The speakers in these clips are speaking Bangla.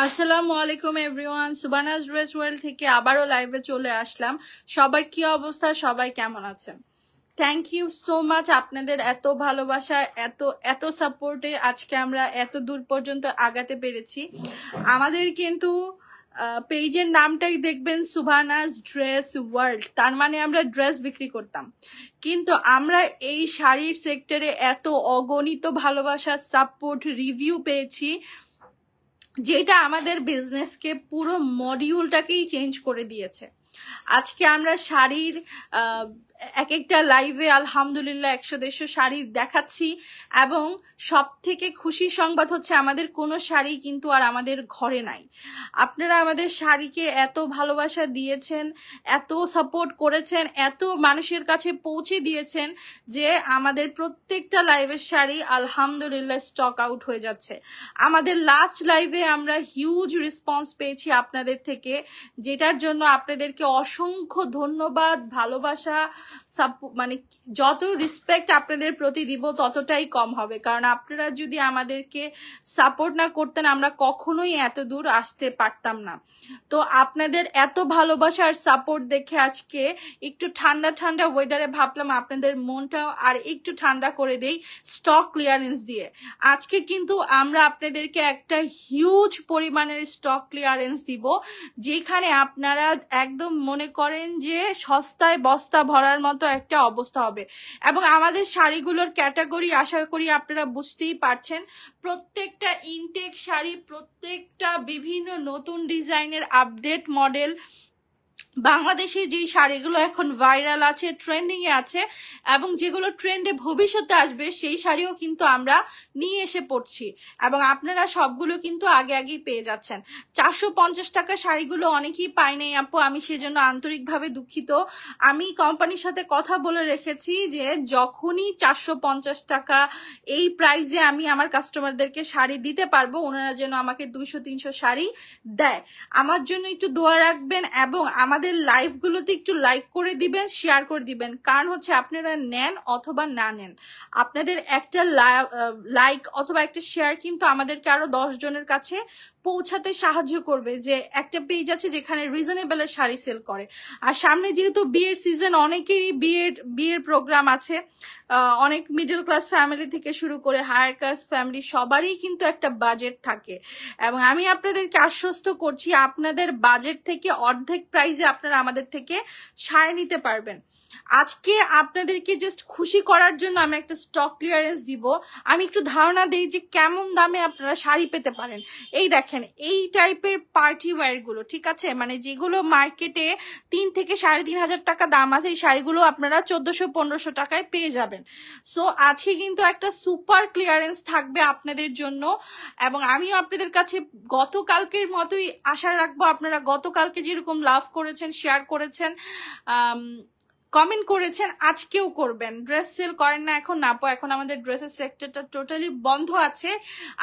আসসালামু আলাইকুম এভরিওয়ান, সুবানাস ড্রেস ওয়ার্ল্ড থেকে আবারও লাইভে চলে আসলাম। সবার কি অবস্থা, সবাই কেমন আছেন? থ্যাংক ইউ সো মাচ আপনাদের এত ভালোবাসা, এত এত সাপোর্টে আজকে আমরা এত দূর পর্যন্ত আগাতে পেরেছি। আমাদের কিন্তু পেজের নামটাই দেখবেন সুবানাস ড্রেস ওয়ার্ল্ড, তার মানে আমরা ড্রেস বিক্রি করতাম, কিন্তু আমরা এই শাড়ির সেক্টরে এত অগণিত ভালোবাসা, সাপোর্ট, রিভিউ পেয়েছি যেটা আমাদের বিজনেসকে পুরো মডিউলটাকেই চেঞ্জ করে দিয়েছে। আজকে আমরা শাড়ির এক একটা লাইভে আলহামদুলিল্লাহ 100-150 শাড়ি দেখাচ্ছি, এবং সব থেকে খুশির সংবাদ হচ্ছে আমাদের কোনো শাড়ি কিন্তু আর আমাদের ঘরে নাই। আপনারা আমাদের শাড়িকে এত ভালোবাসা দিয়েছেন, এত সাপোর্ট করেছেন, এত মানুষের কাছে পৌঁছে দিয়েছেন যে আমাদের প্রত্যেকটা লাইভের শাড়ি আলহামদুলিল্লাহ স্টক আউট হয়ে যাচ্ছে। আমাদের লাস্ট লাইভে আমরা হিউজ রেসপন্স পেয়েছি আপনাদের থেকে, যেটার জন্য আপনাদেরকে অসংখ্য ধন্যবাদ, ভালোবাসা, মানে যত রেসপেক্ট আপনাদের প্রতি দিব ততটাই কম হবে, কারণ আপনারা যদি আমাদেরকে সাপোর্ট না করতেন আমরা কখনোই এত দূর আসতে পারতাম না। তো আপনাদের এত ভালোবাসা আর সাপোর্ট দেখে আজকে একটু ঠান্ডা ঠান্ডা ওয়েদারে ভাবলাম আপনাদের মনটাও আর একটু ঠান্ডা করে দেই স্টক ক্লিয়ারেন্স দিয়ে। আজকে কিন্তু আমরা আপনাদেরকে একটা হিউজ পরিমাণের স্টক ক্লিয়ারেন্স দিব, যেখানে আপনারা একদম মনে করেন যে সস্তায় বস্তা ভরার মতো একটা অবস্থা হবে। এবং আমাদের শাড়িগুলোর ক্যাটাগরি আশা করি আপনারা বুঝতেই পারছেন, প্রত্যেকটা ইনটেক শাড়ি, প্রত্যেকটা বিভিন্ন নতুন ডিজাইনের আপডেট মডেল, বাংলাদেশে যেই শাড়িগুলো এখন ভাইরাল আছে, ট্রেন্ডিং এ আছে, এবং যেগুলো ট্রেন্ডে ভবিষ্যতে আসবে সেই শাড়িও কিন্তু আমরা নিয়ে এসে পড়ছি, এবং আপনারা সবগুলো কিন্তু আগে আগেই পেয়ে যাচ্ছেন। 450 টাকা শাড়িগুলো অনেকেই পায় নাই আপু, আমি সেজন্য আন্তরিকভাবে দুঃখিত। আমি কোম্পানির সাথে কথা বলে রেখেছি যে যখনই 450 টাকা এই প্রাইসে আমি আমার কাস্টমারদেরকে শাড়ি দিতে পারবো, ওনারা যেন আমাকে 200-300 শাড়ি দেয়। আমার জন্য একটু দোয়া রাখবেন, এবং আমাদের লাইভ গুলোতে একটু লাইক করে দিবেন, শেয়ার করে দিবেন, কারণ হচ্ছে আপনারা নেন অথবা না নেন, আপনাদের একটা লাইক অথবা একটা শেয়ার কিন্তু আমাদেরকে আরো 10 জনের কাছে পৌঁছাতে সাহায্য করবে। যে একটা পেজ আছে যেখানে রিজনেবলের শাড়ি সেল করে, আর সামনে যেহেতু বিয়ের সিজন, অনেকেরই বিয়ের প্রোগ্রাম আছে, অনেক মিডল ক্লাস ফ্যামিলি থেকে শুরু করে হায়ার ক্লাস ফ্যামিলি সবারই কিন্তু একটা বাজেট থাকে, এবং আমি আপনাদেরকে আশ্বস্ত করছি আপনাদের বাজেট থেকে অর্ধেক প্রাইসে আপনারা আমাদের থেকে শাড়ি নিতে পারবেন। আজকে আপনাদেরকে জাস্ট খুশি করার জন্য আমি একটা স্টক ক্লিয়ারেন্স দিব। আমি একটু ধারণা দেই যে কেমন দামে আপনারা শাড়ি পেতে পারেন। এই দেখেন, এই টাইপের পার্টি ওয়্যার গুলো, ঠিক আছে, মানে যেগুলো মার্কেটে 3 থেকে 3,500 টাকা দাম আছে, এই শাড়িগুলো আপনারা 1400-1500 টাকায় পেয়ে যাবেন। সো আজকে কিন্তু একটা সুপার ক্লিয়ারেন্স থাকবে আপনাদের জন্য, এবং আমিও আপনাদের কাছে গতকালকের মতোই আশা রাখবো, আপনারা গতকালকে যেরকম লাভ করেছেন, শেয়ার করেছেন, কমেন্ট করেছেন, আজকেও করবেন। ড্রেস সেল করেন না এখন? না, এখন আমাদের ড্রেসের সেক্টরটা টোটালি বন্ধ আছে।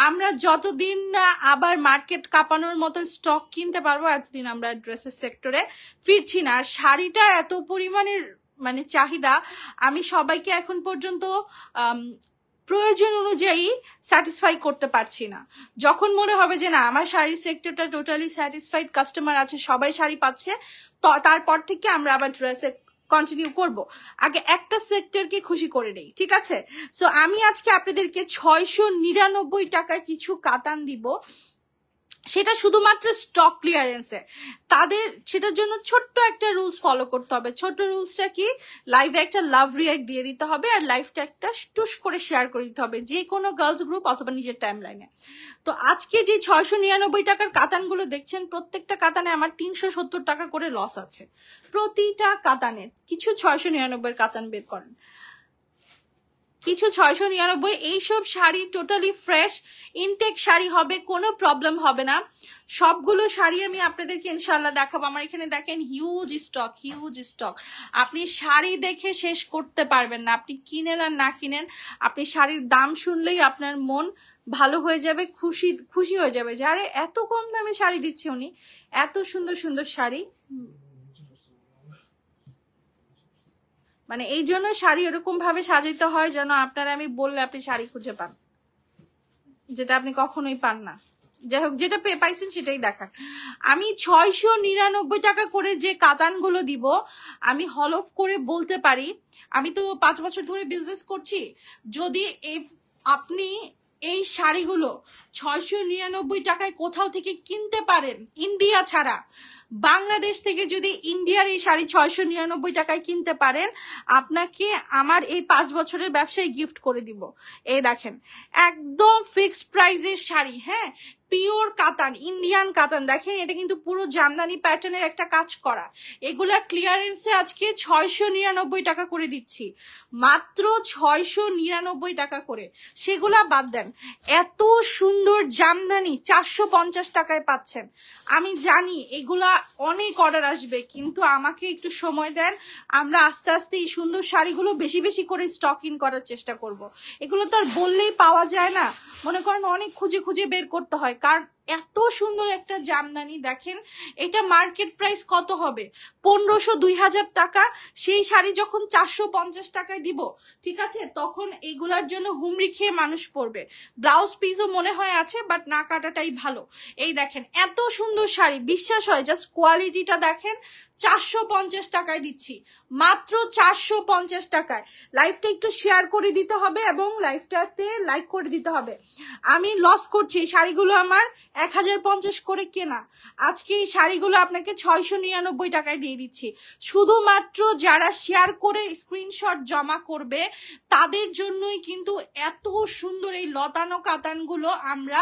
আমরা যতদিন না আবার মার্কেট কাঁপানোর মতো স্টক কিনতে পারবো এতদিন আমরা ড্রেসের সেক্টরে ফিরছি না। আর শাড়িটা এত পরিমাণের মানে চাহিদা, আমি সবাইকে এখন পর্যন্ত প্রয়োজন অনুযায়ী স্যাটিসফাই করতে পারছি না। যখন মনে হবে যে না আমার শাড়ির সেক্টরটা টোটালি স্যাটিসফাইড, কাস্টমার আছে, সবাই শাড়ি পাচ্ছে, তো তারপর থেকে আমরা আবার ড্রেসে কন্টিনিউ করব। আগে একটা সেক্টরকে খুশি করে নেই, ঠিক আছে? সো আমি আজকে আপনাদেরকে 699 টাকায় কিছু কাতান দিব, সেটা শুধুমাত্র স্টক ক্লিয়ারেন্সে। তাদের সেটার জন্য ছোট্ট একটা রুলস ফলো করতে হবে। ছোট্ট রুলসটা কি? লাইভে একটা লাভ রিয়াক্ট দিয়ে দিতে হবে, আর লাইভটা একটা টুস করে শেয়ার করে দিতে হবে, যে কোনো গার্লস গ্রুপ অথবা নিজের টাইম লাইনে। তো আজকে যে 699 টাকার কাতানগুলো দেখছেন, প্রত্যেকটা কাতানে আমার 370 টাকা করে লস আছে। প্রতিটা কাতানে কিছু 699 কাতান বের করেন, কিছু 699। এইসব sari totally fresh intact sari হবে, কোনো প্রবলেম হবে না। সবগুলো শাড়ি আমি আপনাদেরকে ইনশাল্লাহ দেখাবো। আমার এখানে দেখেন হিউজ স্টক, হিউজ স্টক। আপনি শাড়ি দেখে শেষ করতে পারবেন না, আপনি কিনেন আর না কিনেন, আপনি শাড়ির দাম শুনলেই আপনার মন ভালো হয়ে যাবে, খুশি হয়ে যাবে যে আরে এত কম দামে শাড়ি দিচ্ছে উনি, এত সুন্দর সুন্দর শাড়ি। মানে এই জন্য শাড়ি এরকম ভাবে সাজাইতে হয় যেন আপনারা, আমি বললে আপনি শাড়ি খুঁজে পান, যেটা আপনি কখনোই পান না। যাই হোক, যেটা পাইছেন সেটাই দেখান। আমি 699 টাকা করে যে কাতানগুলো দিব, আমি হলফ করে বলতে পারি, আমি তো 5 বছর ধরে বিজনেস করছি, যদি আপনি এই শাড়িগুলো 699 টাকায় কোথাও থেকে কিনতে পারেন, ইন্ডিয়া ছাড়া, বাংলাদেশ থেকে যদি ইন্ডিয়ার এই শাড়ি 699 টাকায় কিনতে পারেন, আপনাকে আমার এই 5 বছরের ব্যবসায় গিফট করে দিব। এই দেখেন, একদম ফিক্সড প্রাইসের শাড়ি, হ্যাঁ, পিওর কাতান, ইন্ডিয়ান কাতান। দেখেন এটা কিন্তু পুরো জামদানি প্যাটার্নের একটা কাজ করা। এগুলা ক্লিয়ারেন্সে আজকে 699 টাকা করে দিচ্ছি, মাত্র 699 টাকা করে। সেগুলা বাদ দেন, এত সুন্দর জামদানি 450 টাকায় পাচ্ছেন। আমি জানি এগুলা অনেক অর্ডার আসবে, কিন্তু আমাকে একটু সময় দেন, আমরা আস্তে আস্তে এই সুন্দর শাড়িগুলো বেশি বেশি করে স্টক ইন করার চেষ্টা করব। এগুলো তো আর বললেই পাওয়া যায় না, মনে করেন অনেক খুঁজে খুঁজে বের করতে হয়, কারণ এত সুন্দর একটা জামদানি। দেখেন এটা মার্কেট প্রাইস কত হবে, 1500-2000 টাকা। সেই শাড়ি যখন 450 টাকায় দিব, ঠিক আছে, তখন এগুলার জন্য হুমড়ি খেয়ে মানুষ পড়বে। ব্লাউজ পিসও মনে হয় আছে, বাট না কাটাটাই ভালো। এই দেখেন এত সুন্দর শাড়ি, বিশ্বাস হয়, জাস্ট কোয়ালিটিটা দেখেন। 450 টাকায় দিচ্ছি, মাত্র 450 টাকায়। লাইভটা একটু শেয়ার করে দিতে হবে এবং লাইভটাতে লাইক করে দিতে হবে। আমি লস করছি, শাড়িগুলো আমার 1050 করে কেনা, আজকে এই শাড়িগুলো আপনাকে 699 টাকায় দিয়ে দিচ্ছি। শুধুমাত্র যারা শেয়ার করে স্ক্রিনশট জমা করবে তাদের জন্যই কিন্তু এত সুন্দর এই লতানো কাতানগুলো আমরা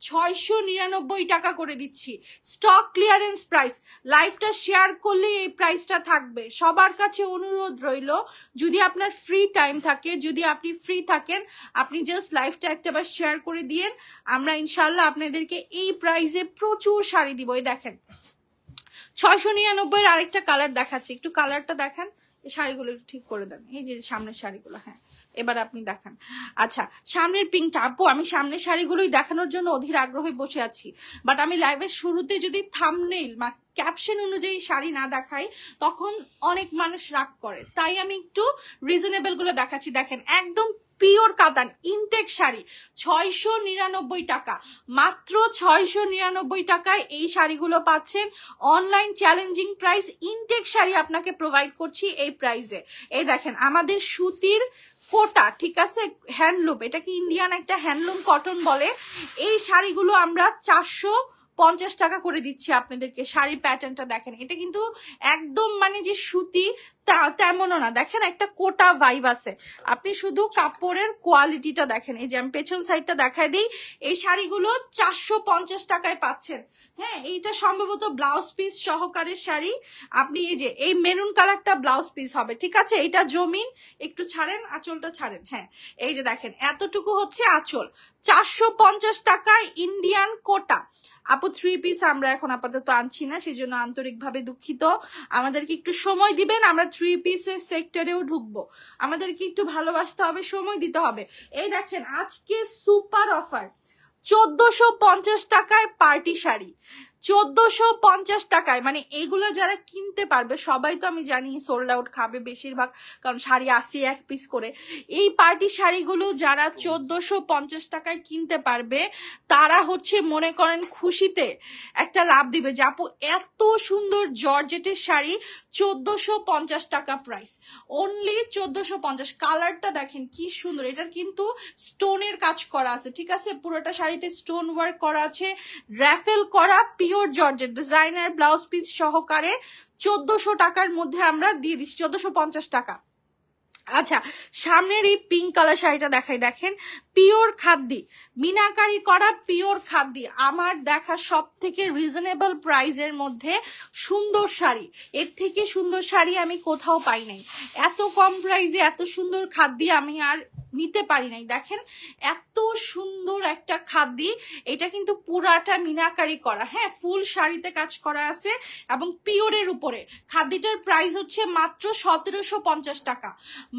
699 টাকা করে দিচ্ছি। স্টক ক্লিয়ারেন্স প্রাইস, লাইভটা শেয়ার করলে এই প্রাইসটা থাকবে। সবার কাছে অনুরোধ রইল, যদি আপনার ফ্রি টাইম থাকে, যদি আপনি ফ্রি থাকেন, আপনি জাস্ট লাইভটা একটাবার শেয়ার করে দিয়েন, আমরা ইনশাল্লাহ আপনাদেরকে এই প্রাইসে প্রচুর শাড়ি দিব। এই দেখেন 699 এর আরেকটা কালার দেখাচ্ছি, একটু কালারটা দেখান। এই শাড়িগুলো একটু ঠিক করে দেন, এই যে সামনের শাড়িগুলো, হ্যাঁ এবার আপনি দেখান। আচ্ছা, সামনের পিঙ্কটা, আপু আমি সামনের শাড়িগুলোই দেখানোর জন্য অধীর আগ্রহে বসে আছি, বাট আমি লাইভের শুরুতে যদি থাম্বনেইল বা ক্যাপশন অনুযায়ী শাড়ি না দেখাই তখন অনেক মানুষ রাগ করে, তাই আমি একটু রিজনেবল গুলো দেখাচ্ছি। দেখেন একদম পিওর কাতান ইনটেক শাড়ি, 699 টাকা, মাত্র 699 টাকায় এই শাড়িগুলো পাচ্ছেন। Online challenging price, intact sari আপনাকে প্রোভাইড করছি এই প্রাইসে। এই দেখেন আমাদের সুতির কোটা, ঠিক আছে, হ্যান্ডলুম, এটা কি ইন্ডিয়ান একটা হ্যান্ডলুম কটন বলে। এই শাড়িগুলো আমরা 450 টাকা করে দিচ্ছি আপনাদেরকে। শাড়ির প্যাটার্নটা দেখেন, এটা কিন্তু একদম মানে যে সুতি তেমনও না, দেখেন একটা কোটা ভাইব আছে। আপনি শুধু কাপড়ের কোয়ালিটিটা দেখেন। এই যে আমি পেছন সাইডটা দেখাই দিই, এই শাড়িগুলো 450 টাকায় পাচ্ছেন। হ্যাঁ, এইটা সম্ভবত ব্লাউজ পিস সহকারে শাড়ি। আপনি এই যে এই মেরুন কালারটা ব্লাউজ পিস হবে, ঠিক আছে, এটা জমিন, একটু ছাড়েন, আঁচলটা ছাড়েন, হ্যাঁ এই যে দেখেন এতটুকু হচ্ছে আঁচল, 450 টাকায় ইন্ডিয়ান কোটা। আপু 3 পিস আমরা এখন আপাতত আনছি না, সেজন্য আন্তরিকভাবে দুঃখিত, আমাদেরকে একটু সময় দিবেন, আমরা 3 পিসের সেক্টরেও ঢুকবো, আমাদেরকে একটু ভালোবাসতে হবে, সময় দিতে হবে। এই দেখেন আজকে সুপার অফার, 1450 টাকায় পার্টি শাড়ি, 1450 টাকায়। মানে এইগুলো যারা কিনতে পারবে, সবাই তো আমি জানি সোল্ড আউট খাবে বেশিরভাগ, কারণ শাড়ি আসি 1 পিস করে। এই পার্টি শাড়িগুলো যারা 1450 টাকায় কিনতে পারবে তারা হচ্ছে মনে করেন খুশিতে একটা লাভ দিবে, যে আপু এত সুন্দর জর্জেটের শাড়ি 1450 টাকা প্রাইস, অনলি 1450। কালারটা দেখেন কি সুন্দর, এটার কিন্তু স্টোনের কাজ করা আছে, ঠিক আছে, পুরোটা শাড়িতে স্টোন ওয়ার্ক করা আছে, র্যাফেল করা, pure georgette, designer blouse piece সহকারে 1400 টাকার মধ্যে আমরা দিয়ে দিচ্ছি, 1450 টাকা। আচ্ছা, সামনের এই পিঙ্ক কালার শাড়িটা দেখাই, দেখেন পিওর খাদ্যি, মিনাকারি করা পিওর খাদ্যি, আমার দেখা সব থেকে রিজনেবল প্রাইসের মধ্যে সুন্দর শাড়ি, এর থেকে সুন্দর শাড়ি আমি কোথাও পাই নাই। এত কম প্রাইসে এত সুন্দর খাদ্যি আমি আর নিতে পারি নাই। দেখেন এত সুন্দর একটা খাদ্যি, এটা কিন্তু পুরাটা মিনাকারি করা, হ্যাঁ ফুল শাড়িতে কাজ করা আছে এবং পিওরের উপরে। খাদ্যিটার প্রাইস হচ্ছে মাত্র 1750 টাকা,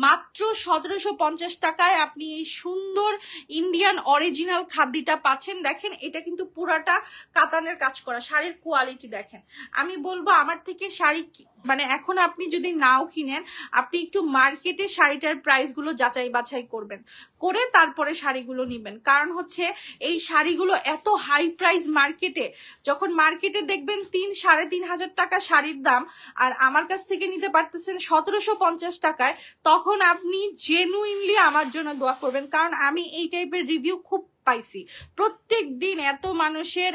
মাত্র 1750 টাকায় আপনি এই সুন্দর ইন্ডিয়ান অরিজিনাল খাদ্যিটা পাচ্ছেন। দেখেন এটা কিন্তু পুরাটা কাতানের কাজ করা, শাড়ির কোয়ালিটি দেখেন। আমি বলবো আমার থেকে শাড়ি মানে এখন আপনি যদি নাও কিনেন, আপনি একটু মার্কেটে শাড়িটার প্রাইসগুলো যাচাই বাছাই করবেন, করে তারপরে শাড়িগুলো নিবেন। কারণ হচ্ছে এই শাড়িগুলো এত হাই প্রাইস মার্কেটে, যখন মার্কেটে দেখবেন 3-3.5 টাকা শাড়ির দাম, আর আমার কাছ থেকে নিতে পারতেছেন 1750 টাকায়, তখন আপনি জেনুইনলি আমার জন্য দোয়া করবেন। কারণ আমি এই টাইপের রিভিউ খুব পাইছি, প্রত্যেক দিন এত মানুষের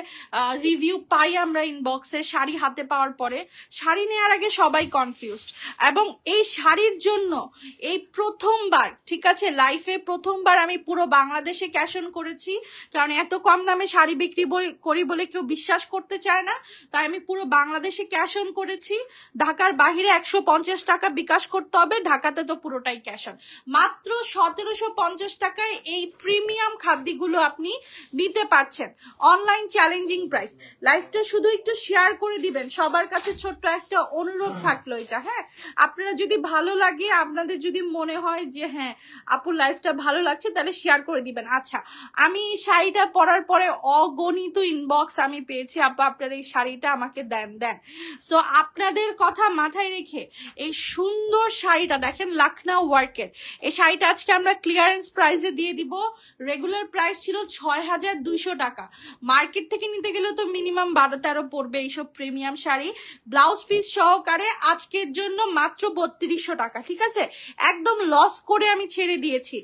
রিভিউ পাই আমরা ইনবক্সে শাড়ি হাতে পাওয়ার পরে। শাড়ি নেওয়ার আগে সবাই কনফিউজড, এবং এই শাড়ির জন্য এই প্রথমবার, ঠিক আছে, লাইফে প্রথমবার আমি পুরো বাংলাদেশে ক্যাশ অন করেছি। কারণ এত কম দামে শাড়ি বিক্রি করি বলে কেউ বিশ্বাস করতে চায় না, তাই আমি পুরো বাংলাদেশে ক্যাশ অন করেছি। ঢাকার বাহিরে 150 টাকা বিকাশ করতে হবে, ঢাকাতে তো পুরোটাই ক্যাশ অন। মাত্র 1750 টাকায় এই প্রিমিয়াম খাদ্যগুলো আপনি নিতে পারছেন, অনলাইন চ্যালেঞ্জিং প্রাইস। লাইফটা শুধু একটু শেয়ার করে দিবেন, সবার কাছে ছোট্ট একটা অনুরোধ থাকলো এটা। হ্যাঁ, আপনারা যদি ভালো লাগে, আপনাদের যদি মনে হয় যে হ্যাঁ আপুর লাইফটা ভালো লাগছে, তাহলে শেয়ার করে দিবেন। আচ্ছা, আমি এই শাড়িটা পরার পরে অগণিত ইনবক্স আমি পেয়েছি, আপু আপনার এই শাড়িটা আমাকে দেন। সো আপনাদের কথা মাথায় রেখে এই সুন্দর শাড়িটা দেখেন, লাখনৌ ওয়ার্কের এই শাড়িটা আজকে আমরা ক্লিয়ারেন্স প্রাইসে দিয়ে দিব। রেগুলার প্রাইস ছিল 6200 টাকা, মার্কেট থেকে নিতে গেলে তো মিনিমাম 12-13 পড়বে এইসব প্রিমিয়াম শাড়ি। ব্লাউজ পিস সহকারে আজকের জন্য মাত্র 3200 টাকা, ঠিক আছে? একদম লস করে আমি ছেড়ে দিয়েছি।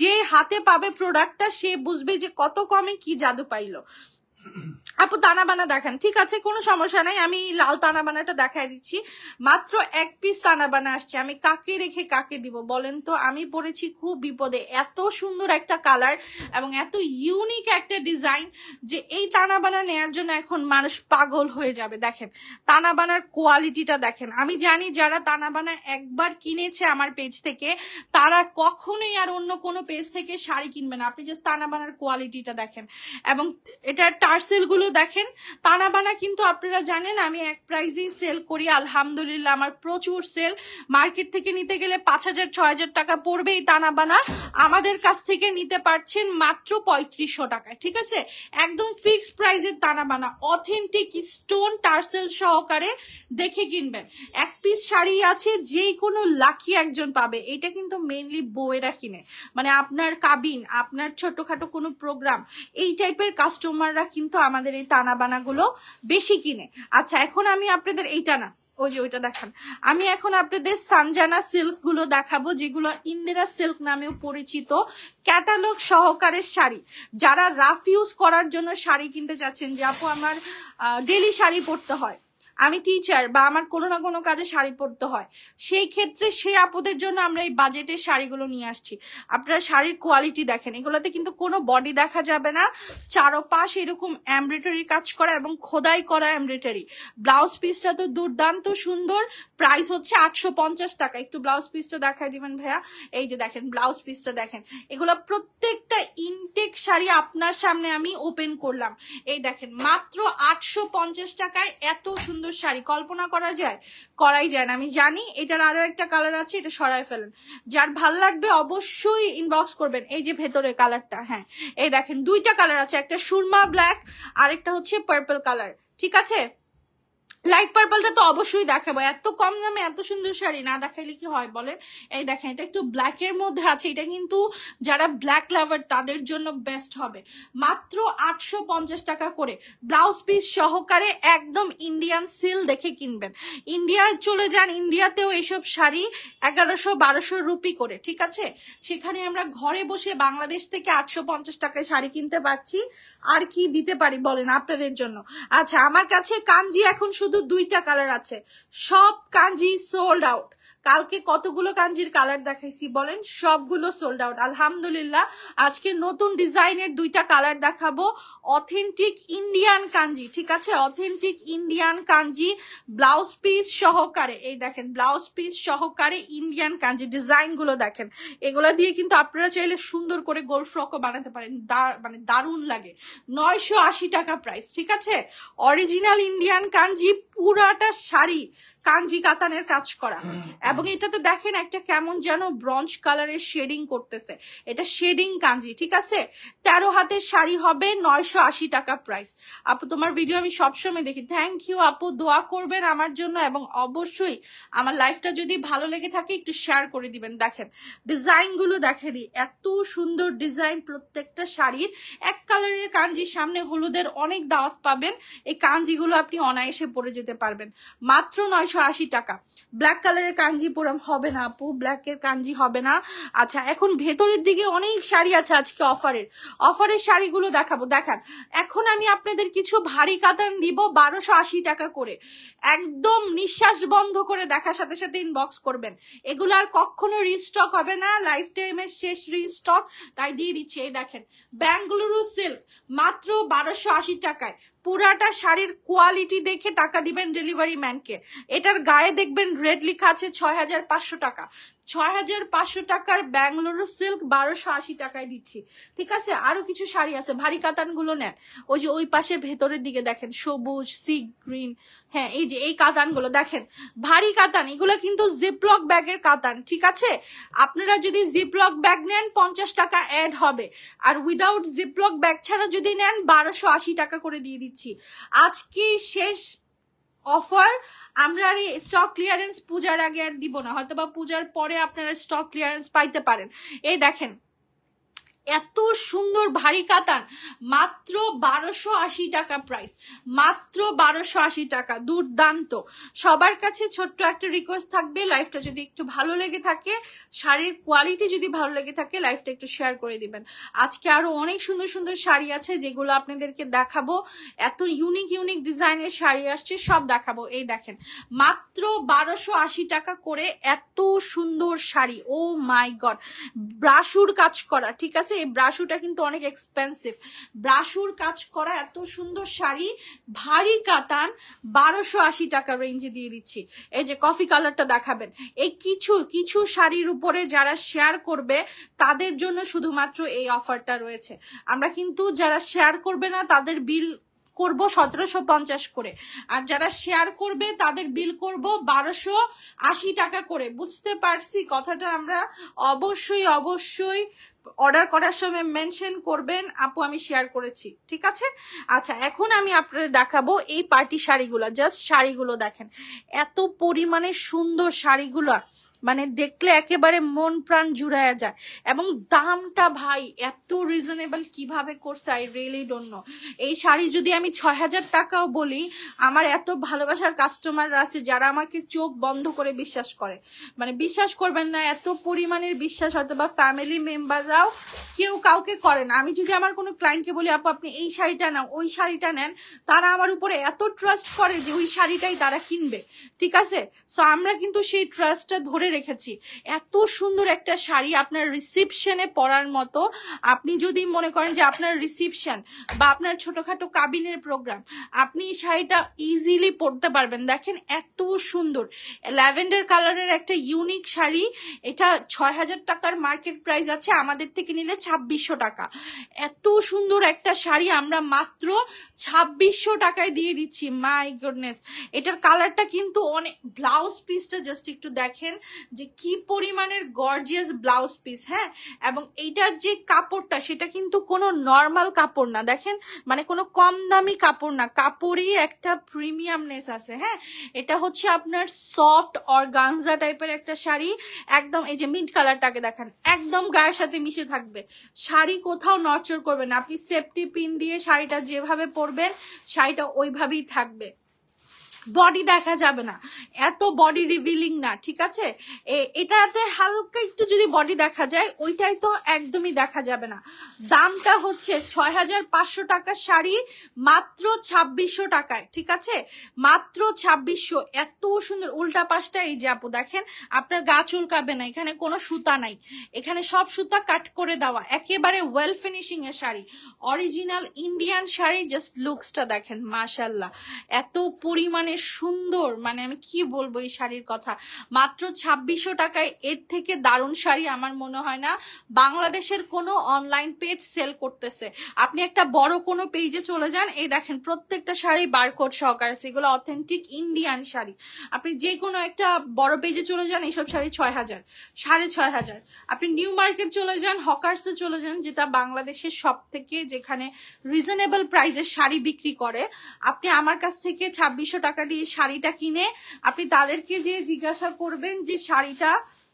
যে হাতে পাবে প্রোডাক্টটা সে বুঝবে যে কত কমে কি জাদু পাইলো। আপু তানা বানা দেখান, ঠিক আছে, কোনো সমস্যা নাই, আমি লাল তানা বানাটা দেখাই দিচ্ছি। মাত্র 1 পিস তানা বানা আসছে, আমি কাকে রেখে কাকে দিব বলেন তো? আমি পড়েছি খুব বিপদে, এত সুন্দর একটা কালার এবং এত ইউনিক একটা ডিজাইন যে এই তানা বানা নেয়ার জন্য এখন মানুষ পাগল হয়ে যাবে। দেখেন তানা বানার কোয়ালিটিটা দেখেন। আমি জানি যারা তানা বানা একবার কিনেছে আমার পেজ থেকে, তারা কখনোই আর অন্য কোনো পেজ থেকে শাড়ি কিনবে না। আপনি জাস্ট তানা বানার কোয়ালিটিটা দেখেন, এবং এটার টার্সেল গুলো দেখেন। তানা বানা কিন্তু আপনারা জানেন আমি এক প্রাইজেই সেল করি, আলহামদুলিল্লাহ আমার প্রচুর সেল। মার্কেট থেকে নিতে গেলে 5000-6000 টাকা পড়বে, এই তানা বানা আমাদের কাছ থেকে নিতে পারছেন মাত্র 3500 টাকায়, ঠিক আছে? একদম ফিক্সড প্রাইজের তানা বানা, অথেন্টিক স্টোন টার্সেল সহকারে দেখে কিনবেন। 1 পিস শাড়ি আছে, যে কোনো লাকি একজন পাবে। এটা কিন্তু মেইনলি বউয়েরা কিনে, মানে আপনার কাবিন, আপনার ছোটখাটো কোনো প্রোগ্রাম, এই টাইপের কাস্টমাররা কিন্তু আমাদের এই তানা বানাগুলো বেশি কিনে। আচ্ছা, এখন আমি আপনাদের এইটা না, ওই যে ওইটা দেখান, আমি এখন আপনাদের সানজানা সিল্ক গুলো দেখাবো, যেগুলো ইন্দিরা সিল্ক নামেও পরিচিত। ক্যাটালগ সহকারে শাড়ি, যারা রাফ ইউজ করার জন্য শাড়ি কিনতে চাচ্ছেন, যে আপু আমার ডেলি শাড়ি পরতে হয়, আমি টিচার বা আমার কোনো না কোনো কাজে শাড়ি পরতে হয়, সেই ক্ষেত্রে সেই আপুদের জন্য আমরা এই বাজেটের শাড়িগুলো নিয়ে আসছি। আপনারা শাড়ির কোয়ালিটি দেখেন, এগুলোতে কিন্তু কোনো বডি দেখা যাবে না, চারোপাশ এরকম এমব্রয়ডারি কাজ করা এবং খোদাই করা এমব্রয়ডারি। ব্লাউজ পিসটা তো দুর্দান্ত সুন্দর, প্রাইস হচ্ছে 850 টাকা। একটু ব্লাউজ পিসটা দেখাই দিবেন ভাইয়া, এই যে দেখেন ব্লাউজ পিসটা দেখেন। এগুলো প্রত্যেকটা ইনটেক শাড়ি আপনার সামনে আমি ওপেন করলাম, এই দেখেন মাত্র 850 টাকায় এত সুন্দর শাড়ি কল্পনা করা যায়? করাই যায় না। আমি জানি এটার আরো একটা কালার আছে, এটা সরাই ফেলেন, যার ভাল লাগবে অবশ্যই ইনবক্স করবেন। এই যে ভেতরে কালারটা, হ্যাঁ এই দেখেন দুইটা কালার আছে, একটা সুরমা ব্ল্যাক আর একটা হচ্ছে পার্পল কালার, ঠিক আছে? লাইট পার্পলটা তো অবশ্যই দেখাবো, এত কম দামে এত সুন্দর শাড়ি না দেখাইলে কি হয় বলেন? এই দেখেন এটা একটু ব্ল্যাকের মধ্যে আছে, এটা কিন্তু যারা ব্ল্যাক লাভার তাদের জন্য বেস্ট হবে। মাত্র 850 টাকা করে ব্লাউজ পিস সহকারে, একদম ইন্ডিয়ান সিল দেখে কিনবেন। ইন্ডিয়ায় চলে যান, ইন্ডিয়াতেও এইসব শাড়ি 1100-1200 রুপি করে, ঠিক আছে? সেখানে আমরা ঘরে বসে বাংলাদেশ থেকে 850 টাকায় শাড়ি কিনতে পারছি। আর কি দিতে পারি বলেন আপনাদের জন্য? আচ্ছা, আমার কাছে কাঞ্জি এখন শুধু 2টা কালার আছে, সব কাঞ্জি সোল্ড আউট। কালকে কতগুলো কাঞ্জির কালার দেখাইছি বলেন, সবগুলো সোল্ড আউট। আলহামদুলিল্লাহ আজকে নতুন ডিজাইনের 2টা কালার দেখাবো, অথেন্টিক ইন্ডিয়ান কাঞ্জি, ঠিক আছে? অথেন্টিক ইন্ডিয়ান কাঞ্জি ব্লাউজ পিস সহকারে, এই দেখেন ব্লাউজ পিস সহকারে ইন্ডিয়ান কাঞ্জি ডিজাইন গুলো দেখেন। এগুলা দিয়ে কিন্তু আপনারা চাইলে সুন্দর করে গোল ফ্রকও বানাতে পারেন, মানে দারুণ লাগে। 980 টাকা প্রাইস, ঠিক আছে? অরিজিনাল ইন্ডিয়ান কাঞ্জি পুরাটা শাড়ি কাঞ্জি কাতানের কাজ করা, এবং এটাতে দেখেন একটা কেমন যেন ব্রঞ্জ কালারের শেডিং করতেছে, এটা শেডিং কাঞ্জি, ঠিক আছে। 13 হাতের শাড়ি হবে 980 টাকা প্রাইস। আপু তোমার ভিডিও আমি সবসময় দেখি, থ্যাংক ইউ আপু, দোয়া করবেন আমার জন্য, এবং অবশ্যই আমার লাইফটা যদি ভালো লেগে থাকে একটু শেয়ার করে দিবেন। দেখেন ডিজাইন গুলো দেখে দিই, এত সুন্দর ডিজাইন প্রত্যেকটা শাড়ির। এক কালারের কাঞ্জির সামনে হলুদের অনেক দাওয়াত পাবেন, এই কাঞ্জিগুলো আপনি অনায়াসে পরে যেতে পারবেন মাত্র 980 টাকা। ব্ল্যাক কালারের কাঞ্জি পরাম হবে না আপু, ব্ল্যাকের কাঞ্জি হবে না। আচ্ছা এখন ভেতরের দিকে অনেক শাড়ি আছে আজকে অফারের শাড়িগুলো দেখাবো। দেখান এখন আমি আপনাদের কিছু ভারী কাতান দিব 1280 টাকা করে, একদম নিঃশ্বাস বন্ধ করে দেখার সাথে সাথে ইনবক্স করবেন। এগুলো আর কখনো রিস্টক হবে না, লাইফ টাইমের শেষ রিস্টক, তাই দিয়ে দিচ্ছি। এই দেখেন বেঙ্গালুরু সিল্ক মাত্র 1280 টাকায়। পুরাটা শাড়ির কোয়ালিটি দেখে টাকা দিবেন ডেলিভারি ম্যানকে। এটার গায়ে দেখবেন রেড লেখা আছে 6500 টাকা। 6500 টাকার বেঙ্গালুরু সিল্ক 1280 টাকায় দিচ্ছি, ঠিক আছে। আরো কিছু শাড়ি আছে, ভারী কাতান গুলো নেন। ওই যে ওই পাশে ভেতরের দিকে দেখেন সবুজ সি গ্রিন, হ্যাঁ এই যে এই কাতান গুলো দেখেন ভারী কাতান, এগুলো কিন্তু জিপলক ব্যাগের কাতান, ঠিক আছে। আপনারা যদি জিপলক ব্যাগ নেন 50 টাকা অ্যাড হবে, আর উইদাউট জিপলক ব্যাগ ছাড়া যদি নেন 1280 টাকা করে দিয়ে দিচ্ছি। আজকে শেষ অফার, আমরা আর স্টক ক্লিয়ারেন্স পূজার আগে আর দিব না, হয়তো বা পূজার পরে আপনারা স্টক ক্লিয়ারেন্স পাইতে পারেন। এই দেখেন এত সুন্দর ভারী কাতান মাত্র 1280 টাকা প্রাইস, মাত্র 1280 টাকা, দুর্দান্ত। সবার কাছে ছোট্ট একটা রিকোয়েস্ট থাকবে, লাইফটা যদি একটু ভালো লেগে থাকে, শাড়ির কোয়ালিটি যদি ভালো লেগে থাকে, লাইফটা একটু শেয়ার করে দিবেন। আজকে আরো অনেক সুন্দর সুন্দর শাড়ি আছে যেগুলো আপনাদেরকে দেখাবো, এত ইউনিক ইউনিক ডিজাইনের শাড়ি আসছে, সব দেখাবো। এই দেখেন মাত্র 1280 টাকা করে এত সুন্দর শাড়ি, ও মাই গড, ব্রাশুর কাজ করা, ঠিক আছে। এই ব্রাশুটা কিন্তু অনেক এক্সপেন্সিভ, ব্রাশুর কাজ করা এত সুন্দর শাড়ি, ভারী কাতান 1280 টাকা রেঞ্জে দিয়ে দিচ্ছি। এই যে কফি কালারটা দেখাবেন, এই কিছু কিছু শাড়ির উপরে যারা শেয়ার করবে তাদের জন্য শুধুমাত্র এই অফারটা রয়েছে। আমরা কিন্তু যারা শেয়ার করবে না তাদের বিল করব 1750 করে, আর যারা শেয়ার করবে তাদের বিল করব 1280 টাকা করে। বুঝতে পারছি কথাটা, আমরা অবশ্যই অবশ্যই অর্ডার করার সময় মেনশন করবেন আপু আমি শেয়ার করেছি, ঠিক আছে। আচ্ছা এখন আমি আপনাদের দেখাবো এই পার্টি শাড়িগুলো, জাস্ট শাড়িগুলো দেখেন এত পরিমাণে সুন্দর শাড়িগুলো, মানে দেখলে একেবারে মন প্রাণ জুড়ায়া যায়, এবং দামটা ভাই এত রিজনেবল কিভাবে করছে আই রিয়েলি ডোন্ট নো। এই শাড়ি যদি আমি 6000 টাকাও বলি, আমার এত ভালোবাসার কাস্টমাররা আছে যারা আমাকে চোখ বন্ধ করে বিশ্বাস করে, মানে বিশ্বাস করবেন না, এত পরিমাণের বিশ্বাস হয়তো বা ফ্যামিলি মেম্বাররাও কেউ কাউকে করে না। আমি যদি আমার কোনো ক্লায়েন্টকে বলি আপু আপনি এই শাড়িটা নাও, ওই শাড়িটা নেন, তারা আমার উপরে এত ট্রাস্ট করে যে ওই শাড়িটাই তারা কিনবে, ঠিক আছে। সো আমরা কিন্তু সেই ট্রাস্টটা ধরে রেখেছি। এত সুন্দর একটা শাড়ি আপনার রিসেপশনে পরার মতো, আপনি যদি মনে করেন যে আপনার রিসেপশন বা আপনার ছোটখাটো কাবিনের প্রোগ্রাম, আপনি এই শাড়িটা ইজিলি পরতে পারবেন। দেখেন এত সুন্দর ল্যাভেন্ডার কালারের একটা ইউনিক শাড়ি, এটা 6000 টাকার মার্কেট প্রাইস আছে, আমাদের থেকে নিলে 2600 টাকা। এত সুন্দর একটা শাড়ি আমরা মাত্র 2600 টাকায় দিয়ে দিচ্ছি, মাই গুডনেস। এটার কালারটা কিন্তু অনেক, ব্লাউজ পিসটা জাস্ট একটু দেখেন যে কি পরিমাণের গর্জিয়াস ব্লাউজ পিস, হ্যাঁ। এবং এইটার যে কাপড়টা সেটা কিন্তু কোনো নর্মাল কাপড় না, দেখেন মানে কোনো কম দামি কাপড় না, কাপড়ই একটা প্রিমিয়ামনেস আছে, হ্যাঁ। এটা হচ্ছে আপনার সফট অর্গানজা টাইপের একটা শাড়ি, একদম এই যে মিন্ট কালারটাকে দেখেন একদম গায়ের সাথে মিশে থাকবে, শাড়ি কোথাও নড়চড় করবে না, আপনি সেফটি পিন দিয়ে শাড়িটা যেভাবে পরবেন শাড়িটা ওইভাবেই থাকবে, বডি দেখা যাবে না, এত বডি রিভিলিং না, ঠিক আছে। এটাতে হালকা একটু যদি বডি দেখা যায় ওইটাই তো একদমই দেখা যাবে না। দামটা হচ্ছে 6500 টাকার শাড়ি মাত্র 2600 টাকায়, ঠিক আছে, মাত্র 2600। এত সুন্দর, উল্টা পাশটা এই যে আপু দেখেন আপনার গা চুলকাবে না, এখানে কোনো সুতা নাই, এখানে সব সুতা কাট করে দেওয়া, একেবারে ওয়েল ফিনিশিং এর sari, original Indian sari. Just লুকসটা দেখেন মাশাল্লাহ, এত পরিমাণে দারুণের সুন্দর, মানে আমি কি বলবো এই শাড়ির কথা, মাত্র 2600 টাকায় এর থেকে দারুণ শাড়ি আমার মনে হয় না বাংলাদেশের কোনো অনলাইন পেজ সেল করতেছে। আপনি একটা বড় কোনো পেজে চলে যান, এই দেখেন প্রত্যেকটা শাড়ি বারকোড সহকারে, এগুলো অথেন্টিক ইন্ডিয়ান শাড়ি। আপনি যে কোনো একটা বড় পেজে চলে যান, এইসব শাড়ি 6000, 6500। আপনি নিউ মার্কেট চলে যান, হকার্সে চলে যান, যেটা বাংলাদেশের সব থেকে যেখানে রিজনেবল প্রাইসের শাড়ি বিক্রি করে, আপনি আমার কাছ থেকে 2600 টাকা দিয়ে শাড়িটা কিনে আপনি তাদেরকে যে জিজ্ঞাসা করবেন যে শাড়িটা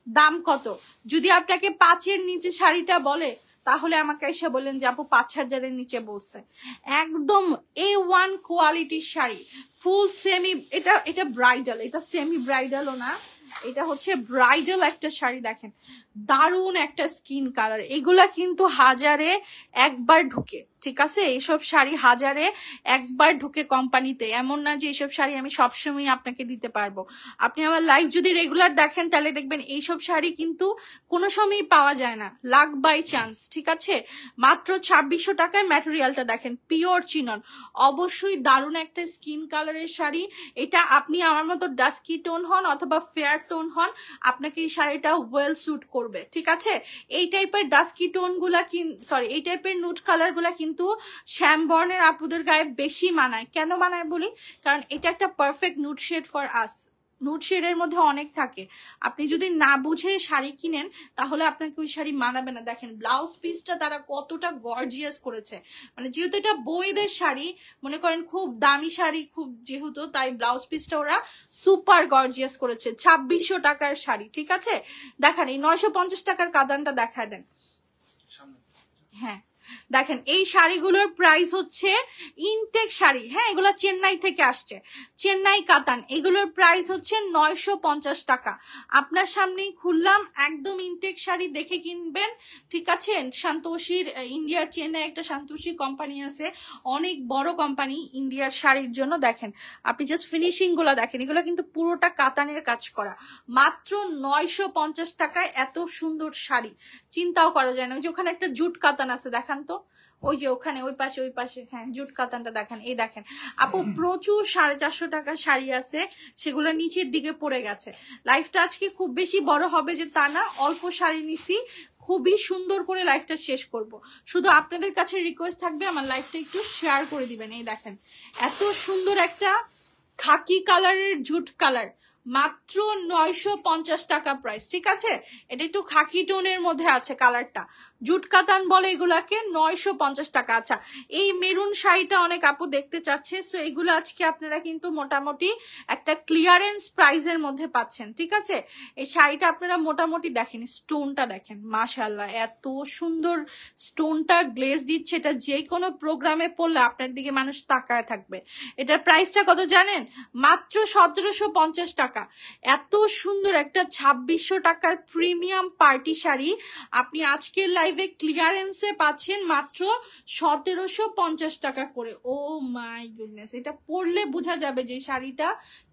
দাম কত, যদি আপনাকে 5-এর নিচে শাড়িটা বলে তাহলে আমাকে এসে বলেন যে আপু 5000-এর নিচে বলছে। একদম A1 কোয়ালিটির শাড়ি, ফুল সেমি, এটা ব্রাইডাল, এটা সেমি ব্রাইডালও না, এটা হচ্ছে ব্রাইডাল একটা শাড়ি। দেখেন দারুণ একটা স্কিন কালার, এগুলা কিন্তু 1000-এ একবার ঢুকে, ঠিক আছে? এইসব শাড়ি 1000-এ একবার ঢুকে কোম্পানিতে, এমন না যে এইসব শাড়ি আমি সবসময় আপনাকে দিতে পারবো। আপনি আমার লাইভ যদি রেগুলার দেখেন তাহলে দেখবেন এইসব শাড়ি কিন্তু কোনো সময়ই পাওয়া যায় না, লাক বাই চান্স, ঠিক আছে? মাত্র 2600 টাকায় ম্যাটেরিয়ালটা দেখেন, পিওর চিনন, অবশ্যই দারুণ একটা স্কিন কালারের শাড়ি। এটা আপনি আমার মতো ডাস্কি টোন হন অথবা ফেয়ার টোন হন, আপনাকে এই শাড়িটা ওয়েল স্যুট করবে, ঠিক আছে? এই টাইপের ডাস্কি টোন গুলা এই টাইপের নুট কালার গুলা কিন্তু শ্যামবর্ণের আপুদের গায়ে বেশি মানায়। কেন মানায় বলি, কারণ এটা একটা perfect nude shade for us. Nude শেডের মধ্যে অনেক থাকে, আপনি যদি না বুঝে শাড়ি কিনেন তাহলে আপনাকে ওই শাড়ি মানাবে না। দেখেন ব্লাউজ পিসটা তারা কতটা গর্জিয়াস করেছে, মানে যেহেতু এটা বইদের শাড়ি, মনে করেন খুব দামি শাড়ি খুব যেহেতু, তাই ব্লাউজ পিসটা ওরা সুপার গর্জিয়াস করেছে। 2600 টাকার শাড়ি, ঠিক আছে? দেখেন এই 950 টাকার কাতানটা দেখায় দেন। হ্যাঁ দেখেন এই শাড়িগুলোর প্রাইস হচ্ছে ইনটেক শাড়ি, হ্যাঁ এগুলো চেন্নাই থেকে আসছে, চেন্নাই কাতান, এগুলোর প্রাইস হচ্ছে 950 টাকা। আপনার সামনেই খুললাম, একদম ইনটেক শাড়ি দেখে কিনবেন, ঠিক আছে? সন্তোষীর, ইন্ডিয়ার চেন্নাই একটা সন্তোষী কোম্পানি আছে, অনেক বড় কোম্পানি ইন্ডিয়ার শাড়ির জন্য। দেখেন আপনি জাস্ট ফিনিশিং গুলো দেখেন, এগুলো কিন্তু পুরোটা কাতানের কাজ করা, মাত্র 950 টাকায় এত সুন্দর শাড়ি চিন্তাও করা যায় না। ওই যে ওখানে একটা জুট কাতান আছে দেখান তো, ওই যে ওখানে ওই পাশে, হ্যাঁ জুট কাতানটা দেখেন। এই দেখেন আপু প্রচুর 450 টাকার শাড়ি আছে, সেগুলো নিচের দিকে পড়ে গেছে। লাইফটা আজকে খুব বেশি বড় হবে যে তা না, অল্প শাড়ি নিছি, খুবই সুন্দর করে লাইফটা শেষ করব। শুধু আপনাদের কাছে রিকোয়েস্ট থাকবে আমার লাইফটা একটু শেয়ার করে দিবেন। এই দেখেন এত সুন্দর একটা খাকি কালারের জুট কালার, মাত্র 950 টাকা প্রাইস, ঠিক আছে? এটা একটু খাকি টোনের মধ্যে আছে কালারটা, জুট কাতান বলে এগুলাকে, 950 টাকা। আচ্ছা এই মেরুন শাড়িটা অনেক আপু দেখতে চাচ্ছে, সো এগুলো আজকে আপনারা কিন্তু মোটামুটি একটা ক্লিয়ারেন্স প্রাইসের মধ্যে পাচ্ছেন, ঠিক আছে? এই শাড়িটা আপনারা মোটামুটি দেখেন, স্টোনটা দেখেন, মাশাআল্লাহ এত সুন্দর স্টোনটা গ্লেজ দিচ্ছে, এটা যে কোনো প্রোগ্রামে পড়লে আপনার দিকে মানুষ তাকায় থাকবে। এটার প্রাইসটা কত জানেন? মাত্র 1750 টাকা। এত সুন্দর একটা 2600 টাকার প্রিমিয়াম পার্টি শাড়ি আপনি আজকের লাইভে ক্লিয়ারেন্সে পাচ্ছেন মাত্র 1750 টাকা করে। ও মাই গুডনেস, এটা পরলে বোঝা যাবে যে শাড়িটা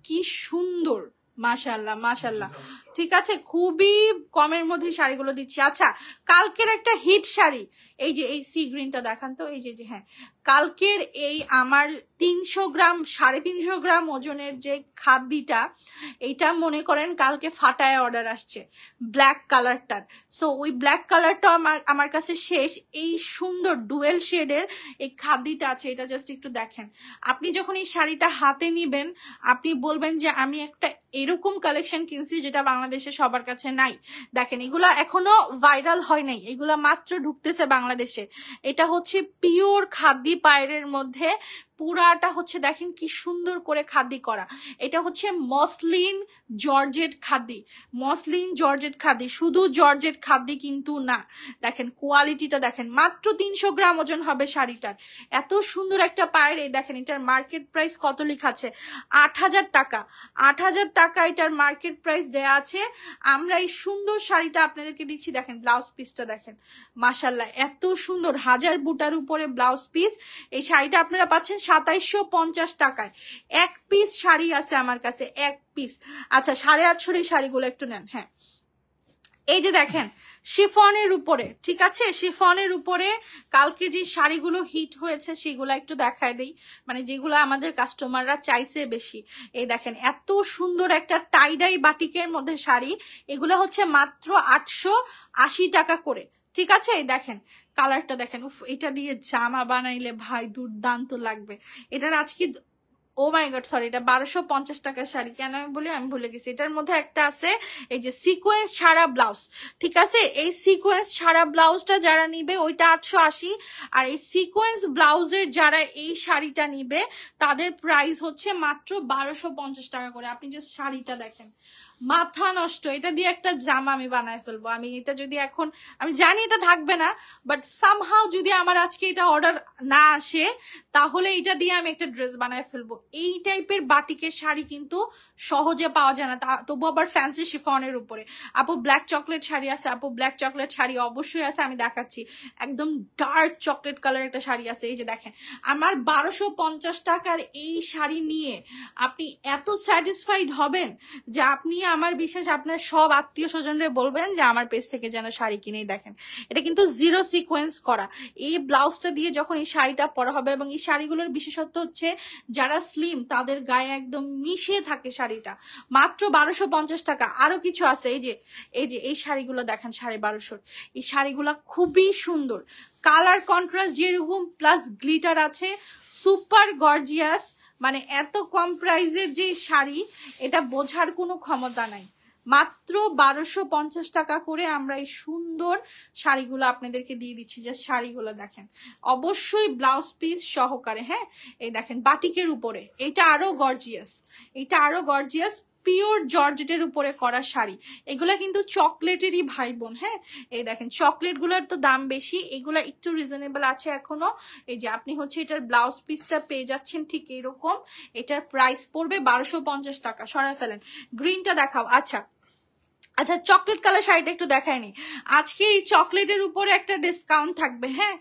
কি সুন্দর, মাশাআল্লাহ মাশাআল্লাহ, ঠিক আছে? খুবই কমের মধ্যে শাড়িগুলো দিচ্ছি। আচ্ছা কালকের একটা হিট শাড়ি, এই যে এই সি গ্রিনটা দেখান তো, এই যে হ্যাঁ কালকের এই আমার 300 গ্রাম 350 গ্রাম ওজনের যে খাদ্যটা, এইটা মনে করেন কালকে ফাটায় অর্ডার আসছে ব্ল্যাক কালারটার। সো ওই ব্ল্যাক কালারটা আমার কাছে শেষ। এই সুন্দর ডুয়েল শেডের এই খাদ্যটা আছে, এটা জাস্ট একটু দেখেন। আপনি যখন এই শাড়িটা হাতে নিবেন আপনি বলবেন যে আমি একটা এরকম কালেকশন কিনছি যেটা বাংলাদেশে সবার কাছে নাই। দেখেন এগুলা এখনো ভাইরাল হয় নাই, এগুলা মাত্র ঢুকতেছে বাংলাদেশে। এটা হচ্ছে পিওর খাদ্য পায়ের মধ্যে, পুরাটা হচ্ছে দেখেন কি সুন্দর করে খাদি করা। এটা হচ্ছে muslin georgette khadi, muslin georgette khadi, শুধু জর্জেট খাদি কিন্তু না। দেখেন কোয়ালিটিটা দেখেন, মাত্র 300 গ্রাম ওজন হবে শাড়িটার। এত সুন্দর একটা পায়ের, এই দেখেন এটার মার্কেট প্রাইস কত লেখা আছে, 8000 টাকা। 8000 টাকা এটার মার্কেট প্রাইস দেয়া আছে। আমরা এই সুন্দর শাড়িটা আপনাদেরকে দিচ্ছি। দেখেন ব্লাউজ পিসটা দেখেন, মাশাআল্লাহ এত সুন্দর, 1000 বুটার উপরে ব্লাউজ পিস। এই শাড়িটা আপনারা পাচ্ছেন 2750 টাকায়। এক পিস শাড়ি আছে আমার কাছে, এক পিস। আচ্ছা 850 এই শাড়িগুলো একটু নেন। হ্যাঁ এই যে দেখেন শিফনের উপরে, ঠিক আছে, শিফনের উপরে কালকে যে শাড়িগুলো হিট হয়েছে সেগুলো একটু দেখায় দেই, মানে যেগুলো আমাদের কাস্টমাররা চাইছে বেশি। এই দেখেন এত সুন্দর একটা টাইডাই বাটিকের মধ্যে শাড়ি, এগুলো হচ্ছে মাত্র 880 টাকা করে, ঠিক আছে। এই দেখেন কালারটা দেখেন, উফ, এটা দিয়ে জামা বানাইলে ভাই দুর্দান্ত লাগবে। এটার আজকে, ও মাই গড সরি, এটা 1250 টাকার শাড়ি, কেন আমি বলি আমি ভুলে গেছি। এটার মধ্যে একটা আছে এই যে সিকোয়েন্স ছাড়া ব্লাউজ, ঠিক আছে। এই সিকোয়েন্স ছাড়া ব্লাউজটা যারা নিবে ওইটা 880, আর এই সিকোয়েন্স ব্লাউজের যারা এই শাড়িটা নিবে তাদের প্রাইস হচ্ছে মাত্র 1250 টাকা করে। আপনি যে শাড়িটা দেখেন, মাথা নষ্ট। এটা দিয়ে একটা জামা আমি বানায় ফেলবো। আমি এটা যদি এখন, আমি জানি এটা থাকবে না, বাট সামহাও যদি আমার আজকে এটা অর্ডার না আসে তাহলে এটা দিয়ে আমি একটা ড্রেস বানায় ফেলবো। এই টাইপের বাটিকের শাড়ি কিন্তু সহজে পাওয়া যায় না, তবু আবার ফ্যান্সি শিফনের উপরে। আপু ব্ল্যাক চকলেট শাড়ি আছে, আপু ব্ল্যাক চকলেট শাড়ি অবশ্যই আছে, আমি দেখাচ্ছি। একদম ডার্ক চকলেট কালার একটা শাড়ি আছে, এই যে দেখেন। আমার 1250 টাকার এই শাড়ি নিয়ে আপনি এত স্যাটিসফাইড হবেন যে আপনি, আমার বিশ্বাস, আপনার সব আত্মীয় স্বজনরা বলবেন যে আমার পেজ থেকে যেন শাড়ি কিনেই। দেখেন এটা কিন্তু জিরো সিকোয়েন্স করা। এই ব্লাউজটা দিয়ে যখন এই শাড়িটা পরা হবে, এবং এই শাড়িগুলোর বিশেষত্ব হচ্ছে যারা স্লিম তাদের গায়ে একদম মিশে থাকে শাড়িটা। মাত্র 1250 টাকা। আরো কিছু আছে, এই শাড়িগুলো দেখেন 1250। এই শাড়িগুলো খুবই সুন্দর, কালার কন্ট্রাস্ট যেরকম প্লাস গ্লিটার আছে, সুপার গর্জিয়াস। মানে এত কম প্রাইসের যে শাড়ি, এটা বোঝার কোনো ক্ষমতা নাই। মাত্র 1250 টাকা করে আমরা এই সুন্দর শাড়িগুলো আপনাদেরকে দিয়ে দিচ্ছি। যে শাড়িগুলো দেখেন, অবশ্যই ব্লাউজ পিস সহকারে। হ্যাঁ, এই দেখেন বাটিকের উপরে, এটা আরো গর্জিয়াস, এটা আরো গর্জিয়াস, পিওর জর্জেটের উপরে করা শাড়ি। এগুলা কিন্তু চকলেটেরই ভাই বোন। হ্যাঁ, এই দেখেন চকলেট গুলার তো দাম বেশি, এগুলা একটু রিজনেবল আছে এখনো। এই যে আপনি হচ্ছে এটার ব্লাউজ পিসটা পেয়ে যাচ্ছেন ঠিক এরকম। এটার প্রাইস পড়বে 1250 টাকা। সরাই ফেলেন, গ্রিনটা দেখাও। আচ্ছা আচ্ছা, চকলেট কালার শাড়িটা একটু দেখায়নি। আজকে এই চকলেটের উপরে একটা ডিসকাউন্ট থাকবে। হ্যাঁ,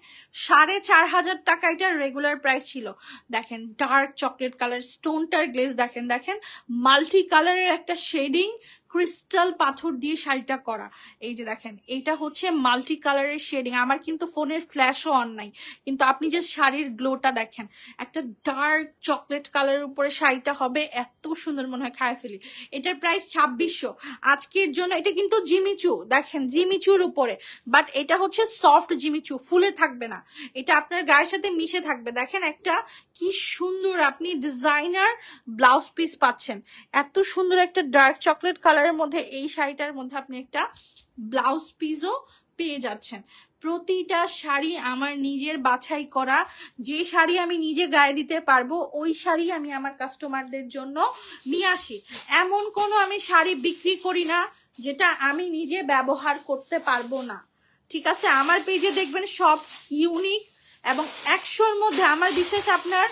4500 টাকা এটার রেগুলার প্রাইস ছিল। দেখেন ডার্ক চকলেট কালার, স্টোনটার গ্লেজ দেখেন, দেখেন মাল্টি কালারের একটা শেডিং, ক্রিস্টাল পাথর দিয়ে শাড়িটা করা। এই যে দেখেন এটা হচ্ছে মাল্টি কালারের শেডিং। আমার কিন্তু ফোনের ফ্ল্যাশও অন নাই, কিন্তু আপনি যে শাড়ির গ্লোটা দেখেন, একটা ডার্ক চকলেট কালারের উপরে শাড়িটা হবে এত সুন্দর, মনে হয় খায় ফেলি। এটার প্রাইস 2600 আজকের জন্য। এটা কিন্তু জিমিচু, দেখেন জিমিচুর উপরে, বাট এটা হচ্ছে সফট জিমিচু, ফুলে থাকবে না, এটা আপনার গায়ের সাথে মিশে থাকবে। দেখেন একটা কি সুন্দর আপনি ডিজাইনার ব্লাউজ পিস পাচ্ছেন। এত সুন্দর একটা ডার্ক চকলেট কালারের মধ্যে এই শাড়িটার মধ্যে আপনি একটা ব্লাউজ পিসও পেয়ে যাচ্ছেন। প্রতিটা শাড়ি আমার নিজের বাছাই করা, যে শাড়ি আমি নিজে গায়ে দিতে পারবো ওই শাড়ি আমি আমার কাস্টমারদের জন্য নিয়ে আসি। এমন কোনো আমি শাড়ি বিক্রি করি না যেটা আমি নিজে ব্যবহার করতে পারবো না, ঠিক আছে। আমার পেজে দেখবেন সব ইউনিক, এবং 100-র মধ্যে আমার বিশ্বাস আপনার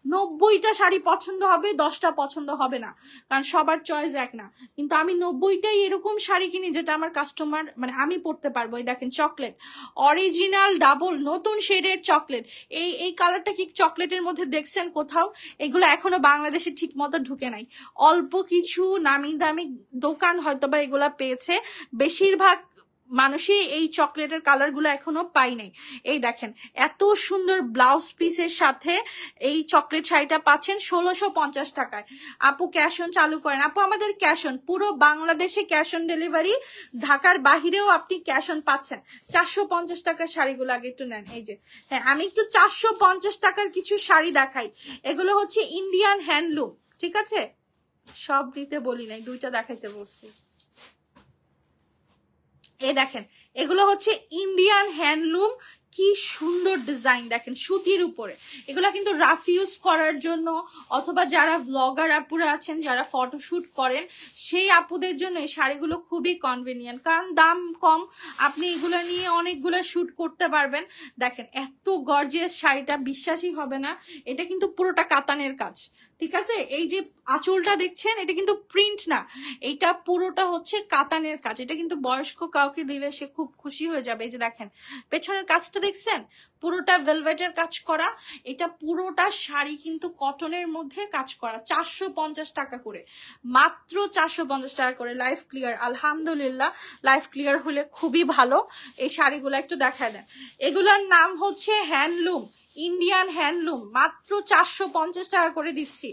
90টা শাড়ি পছন্দ হবে, 10টা পছন্দ হবে না, কারণ সবার চয়েস এক না। কিন্তু আমি 90টাই এরকম শাড়ি কিনি যেটা আমার কাস্টমার, মানে আমি পরতে পারবো। এই দেখেন চকলেট, অরিজিনাল ডাবল নতুন শেডের চকলেট। এই কালারটা কি চকলেটের মধ্যে দেখছেন কোথাও? এগুলো এখনো বাংলাদেশে ঠিক মতো ঢুকে নাই। অল্প কিছু নামি দামি দোকান হয়তো বা এগুলা পেয়েছে, বেশিরভাগ মানুষই এই চকলেটের কালার গুলো এখনো পাই নাই। এই দেখেন এত সুন্দর ব্লাউজ পিসের সাথে এই চকলেট শাড়িটা পাচ্ছেন 1650 টাকায়। আপু ক্যাশ অন চালু করেন। আপু আমাদের ক্যাশ অন, পুরো বাংলাদেশে ক্যাশ অন ডেলিভারি, ঢাকার বাহিরেও আপনি ক্যাশ অন পাচ্ছেন। 450 টাকার শাড়িগুলো আগে একটু নেন। এই যে, হ্যাঁ আমি একটু 450 টাকার কিছু শাড়ি দেখাই। এগুলো হচ্ছে ইন্ডিয়ান হ্যান্ডলুম, ঠিক আছে। সব দিতে বলি নাই, দুইটা দেখাইতে বলছি। এই দেখেন এগুলো হচ্ছে ইন্ডিয়ান হ্যান্ডলুম, কি সুন্দর ডিজাইন দেখেন সুতির উপরে। এগুলা কিন্তু রাফ ইউজ করার জন্য, অথবা যারা ব্লগার আপুরা আছেন যারা ফটোশুট করেন সেই আপুদের জন্য এই শাড়িগুলো খুবই কনভিনিয়েন্ট, কারণ দাম কম, আপনি এগুলো নিয়ে অনেকগুলো শুট করতে পারবেন। দেখেন এত গর্জিয়াস শাড়িটা, বিশ্বাসই হবে না, এটা কিন্তু পুরোটা কাতানের কাজ, ঠিক আছে। এই যে আঁচলটা দেখছেন এটা কিন্তু প্রিন্ট না, এটা পুরোটা হচ্ছে কাতানের কাজ। এটা কিন্তু বয়স্ক কাউকে দিলে সে খুব খুশি হয়ে যাবে। এই যে দেখেন পেছনের কাজটা দেখছেন, পুরোটা ভেলভেটের কাজ করা। এটা পুরোটা শাড়ি কিন্তু কটনের মধ্যে কাজ করা, 450 টাকা করে, মাত্র 450 টাকা করে। লাইফ ক্লিয়ার, আলহামদুলিল্লাহ লাইফ ক্লিয়ার হলে খুবই ভালো। এই শাড়িগুলো একটু দেখা দেন। এগুলার নাম হচ্ছে হ্যান্ডলুম, ইন্ডিয়ান হ্যান্ডলুম, মাত্র 450 টাকা করে দিচ্ছি।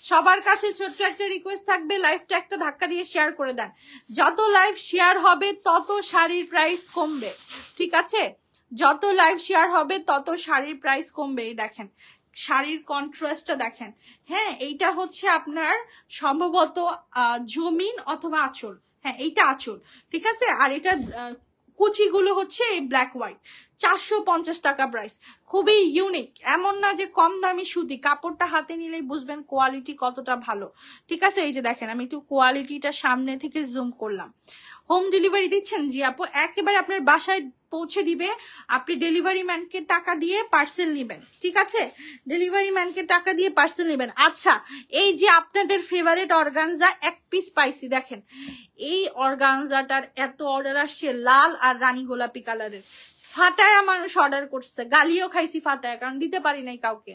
সবার কাছে ছোট্ট একটা রিকোয়েস্ট থাকবে, লাইভটা একটা ধাক্কা দিয়ে শেয়ার করে দেন। যত লাইভ শেয়ার হবে তত শাড়ির প্রাইস কমবে, ঠিক আছে? যত লাইভ শেয়ার হবে তত শাড়ির প্রাইস কমবে। এই দেখেন শাড়ির কন্ট্রাস্টটা দেখেন। হ্যাঁ, এইটা হচ্ছে আপনার সম্ভবত জমিন অথবা আঁচল। হ্যাঁ, এইটা আঁচল, ঠিক আছে। আর এটা কুচিগুলো হচ্ছে এই ব্ল্যাক হোয়াইট। 450 টাকা প্রাইস, খুবই ইউনিক। এমন না যে কম দামি সুতি, কাপড়টা হাতে নিলেই বুঝবেন কোয়ালিটি কতটা ভালো, ঠিক আছে। এই যে দেখেন, আমি একটু কোয়ালিটিটা সামনে থেকে জুম করলাম। হোম ডেলিভারি দিচ্ছেন? জি আপু, একেবারে আপনার বাসায় পৌঁছে দিবে। আপনি ডেলিভারি ম্যানকে টাকা দিয়ে পার্সেল নেবেন, ঠিক আছে? ডেলিভারি ম্যানকে টাকা দিয়ে পার্সেল নেবেন। আচ্ছা, এই যে আপনাদের ফেভারিট অর্গানজা এক পিস পাইছি, দেখেন এই অর্গানজাটার এত অর্ডার আসছে, লাল আর রানী গোলাপি কালারের। ফাটায়া মানুষ অর্ডার করছে, গালিও খাইছি ফাটায়া, কারণ দিতে পারি নাই কাউকে।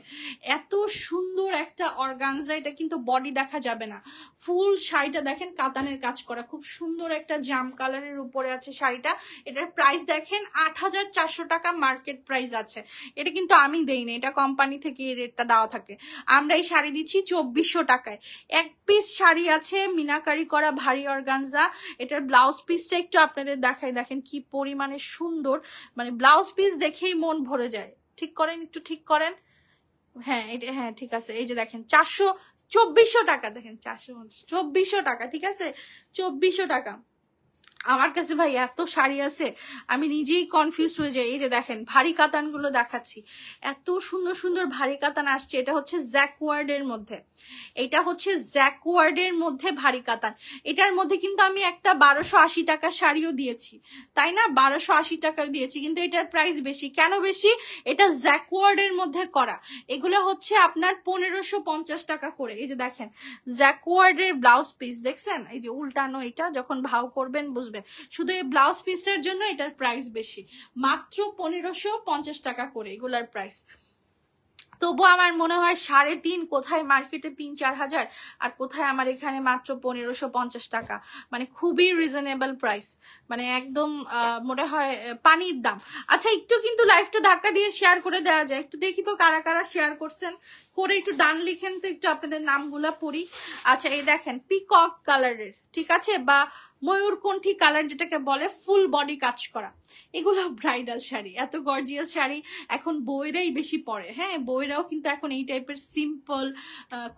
এত সুন্দর একটা অর্গানজা, এটা কিন্তু বডি দেখা যাবে না। ফুল শাড়িটা দেখেন কাতানের কাজ করা, খুব সুন্দর একটা জাম কালারের উপরে আছে শাড়িটা। এটার প্রাইস দেখেন 8400 টাকা মার্কেট প্রাইস আছে। এটা কিন্তু আমি দেই না, এটা কোম্পানি থেকে এই রেটটা দেওয়া থাকে। আমরা এই শাড়ি দিচ্ছি 2400 টাকায়। এক পিস শাড়ি আছে মিনাকারি করা ভারী অর্গানজা। এটার ব্লাউজ পিসটা একটু আপনাদের দেখাই, দেখেন কি পরিমাণে সুন্দর, মানে ব্লাউজ পিস দেখেই মন ভরে যায়। ঠিক করেন, একটু ঠিক করেন। হ্যাঁ এটা, হ্যাঁ ঠিক আছে। এই যে দেখেন 2400 টাকা, দেখেন 2400 টাকা, ঠিক আছে, 2400 টাকা। আমার কাছে ভাই এত শাড়ি আছে, আমি নিজেই কনফিউজ হয়ে যাই। এই যে দেখেন ভারী কাতান গুলো দেখাচ্ছি, এত সুন্দর সুন্দর ভারী কাতান আসছে। এটা হচ্ছে জ্যাকওয়ার্ডের মধ্যে, এটা হচ্ছে জ্যাকওয়ার্ডের মধ্যে ভারী কাতান। এটার মধ্যে কিন্তু আমি একটা 1280 টাকার শাড়িও দিয়েছি, তাই না? 1280 টাকার দিয়েছি, কিন্তু এটার প্রাইস বেশি। কেন বেশি? এটা জ্যাকওয়ার্ডের মধ্যে করা। এগুলো হচ্ছে আপনার 1550 টাকা করে। এই যে দেখেন জ্যাকওয়ার্ডের ব্লাউজ পিস দেখছেন, এই যে উল্টানো, এটা যখন ভাও করবেন বুঝবেন। শুধু এই ব্লাউজ পিসটার জন্য এটার প্রাইস বেশি, মাত্র 1550 টাকা করে এগুলার প্রাইস। তবু আমার মনে হয় 3.5, কোথায় মার্কেটে 3-4 হাজার, আর কোথায় আমার এখানে মাত্র 1550 টাকা। মানে খুবই রিজনেবল প্রাইস, মানে একদম মনে হয় পানির দাম। আচ্ছা, একটু কিন্তু লাইভটা ধাক্কা দিয়ে শেয়ার করে দেওয়া যায়, একটু দেখি তো কারা কারা শেয়ার করছেন, করে একটু ডান লিখেন তো, একটু আপনাদের নামগুলা পড়ি। আচ্ছা, এই দেখেন পিকক কালারের, ঠিক আছে, বা ময়ূরকণ্ঠী কালার যেটাকে বলে, ফুল বডি কাজ করা। এগুলো ব্রাইডাল শাড়ি, এত গর্জিয়াস শাড়ি এখন বউয়েরাই বেশি পরে। হ্যাঁ, বউয়েরাও কিন্তু এখন এই টাইপের সিম্পল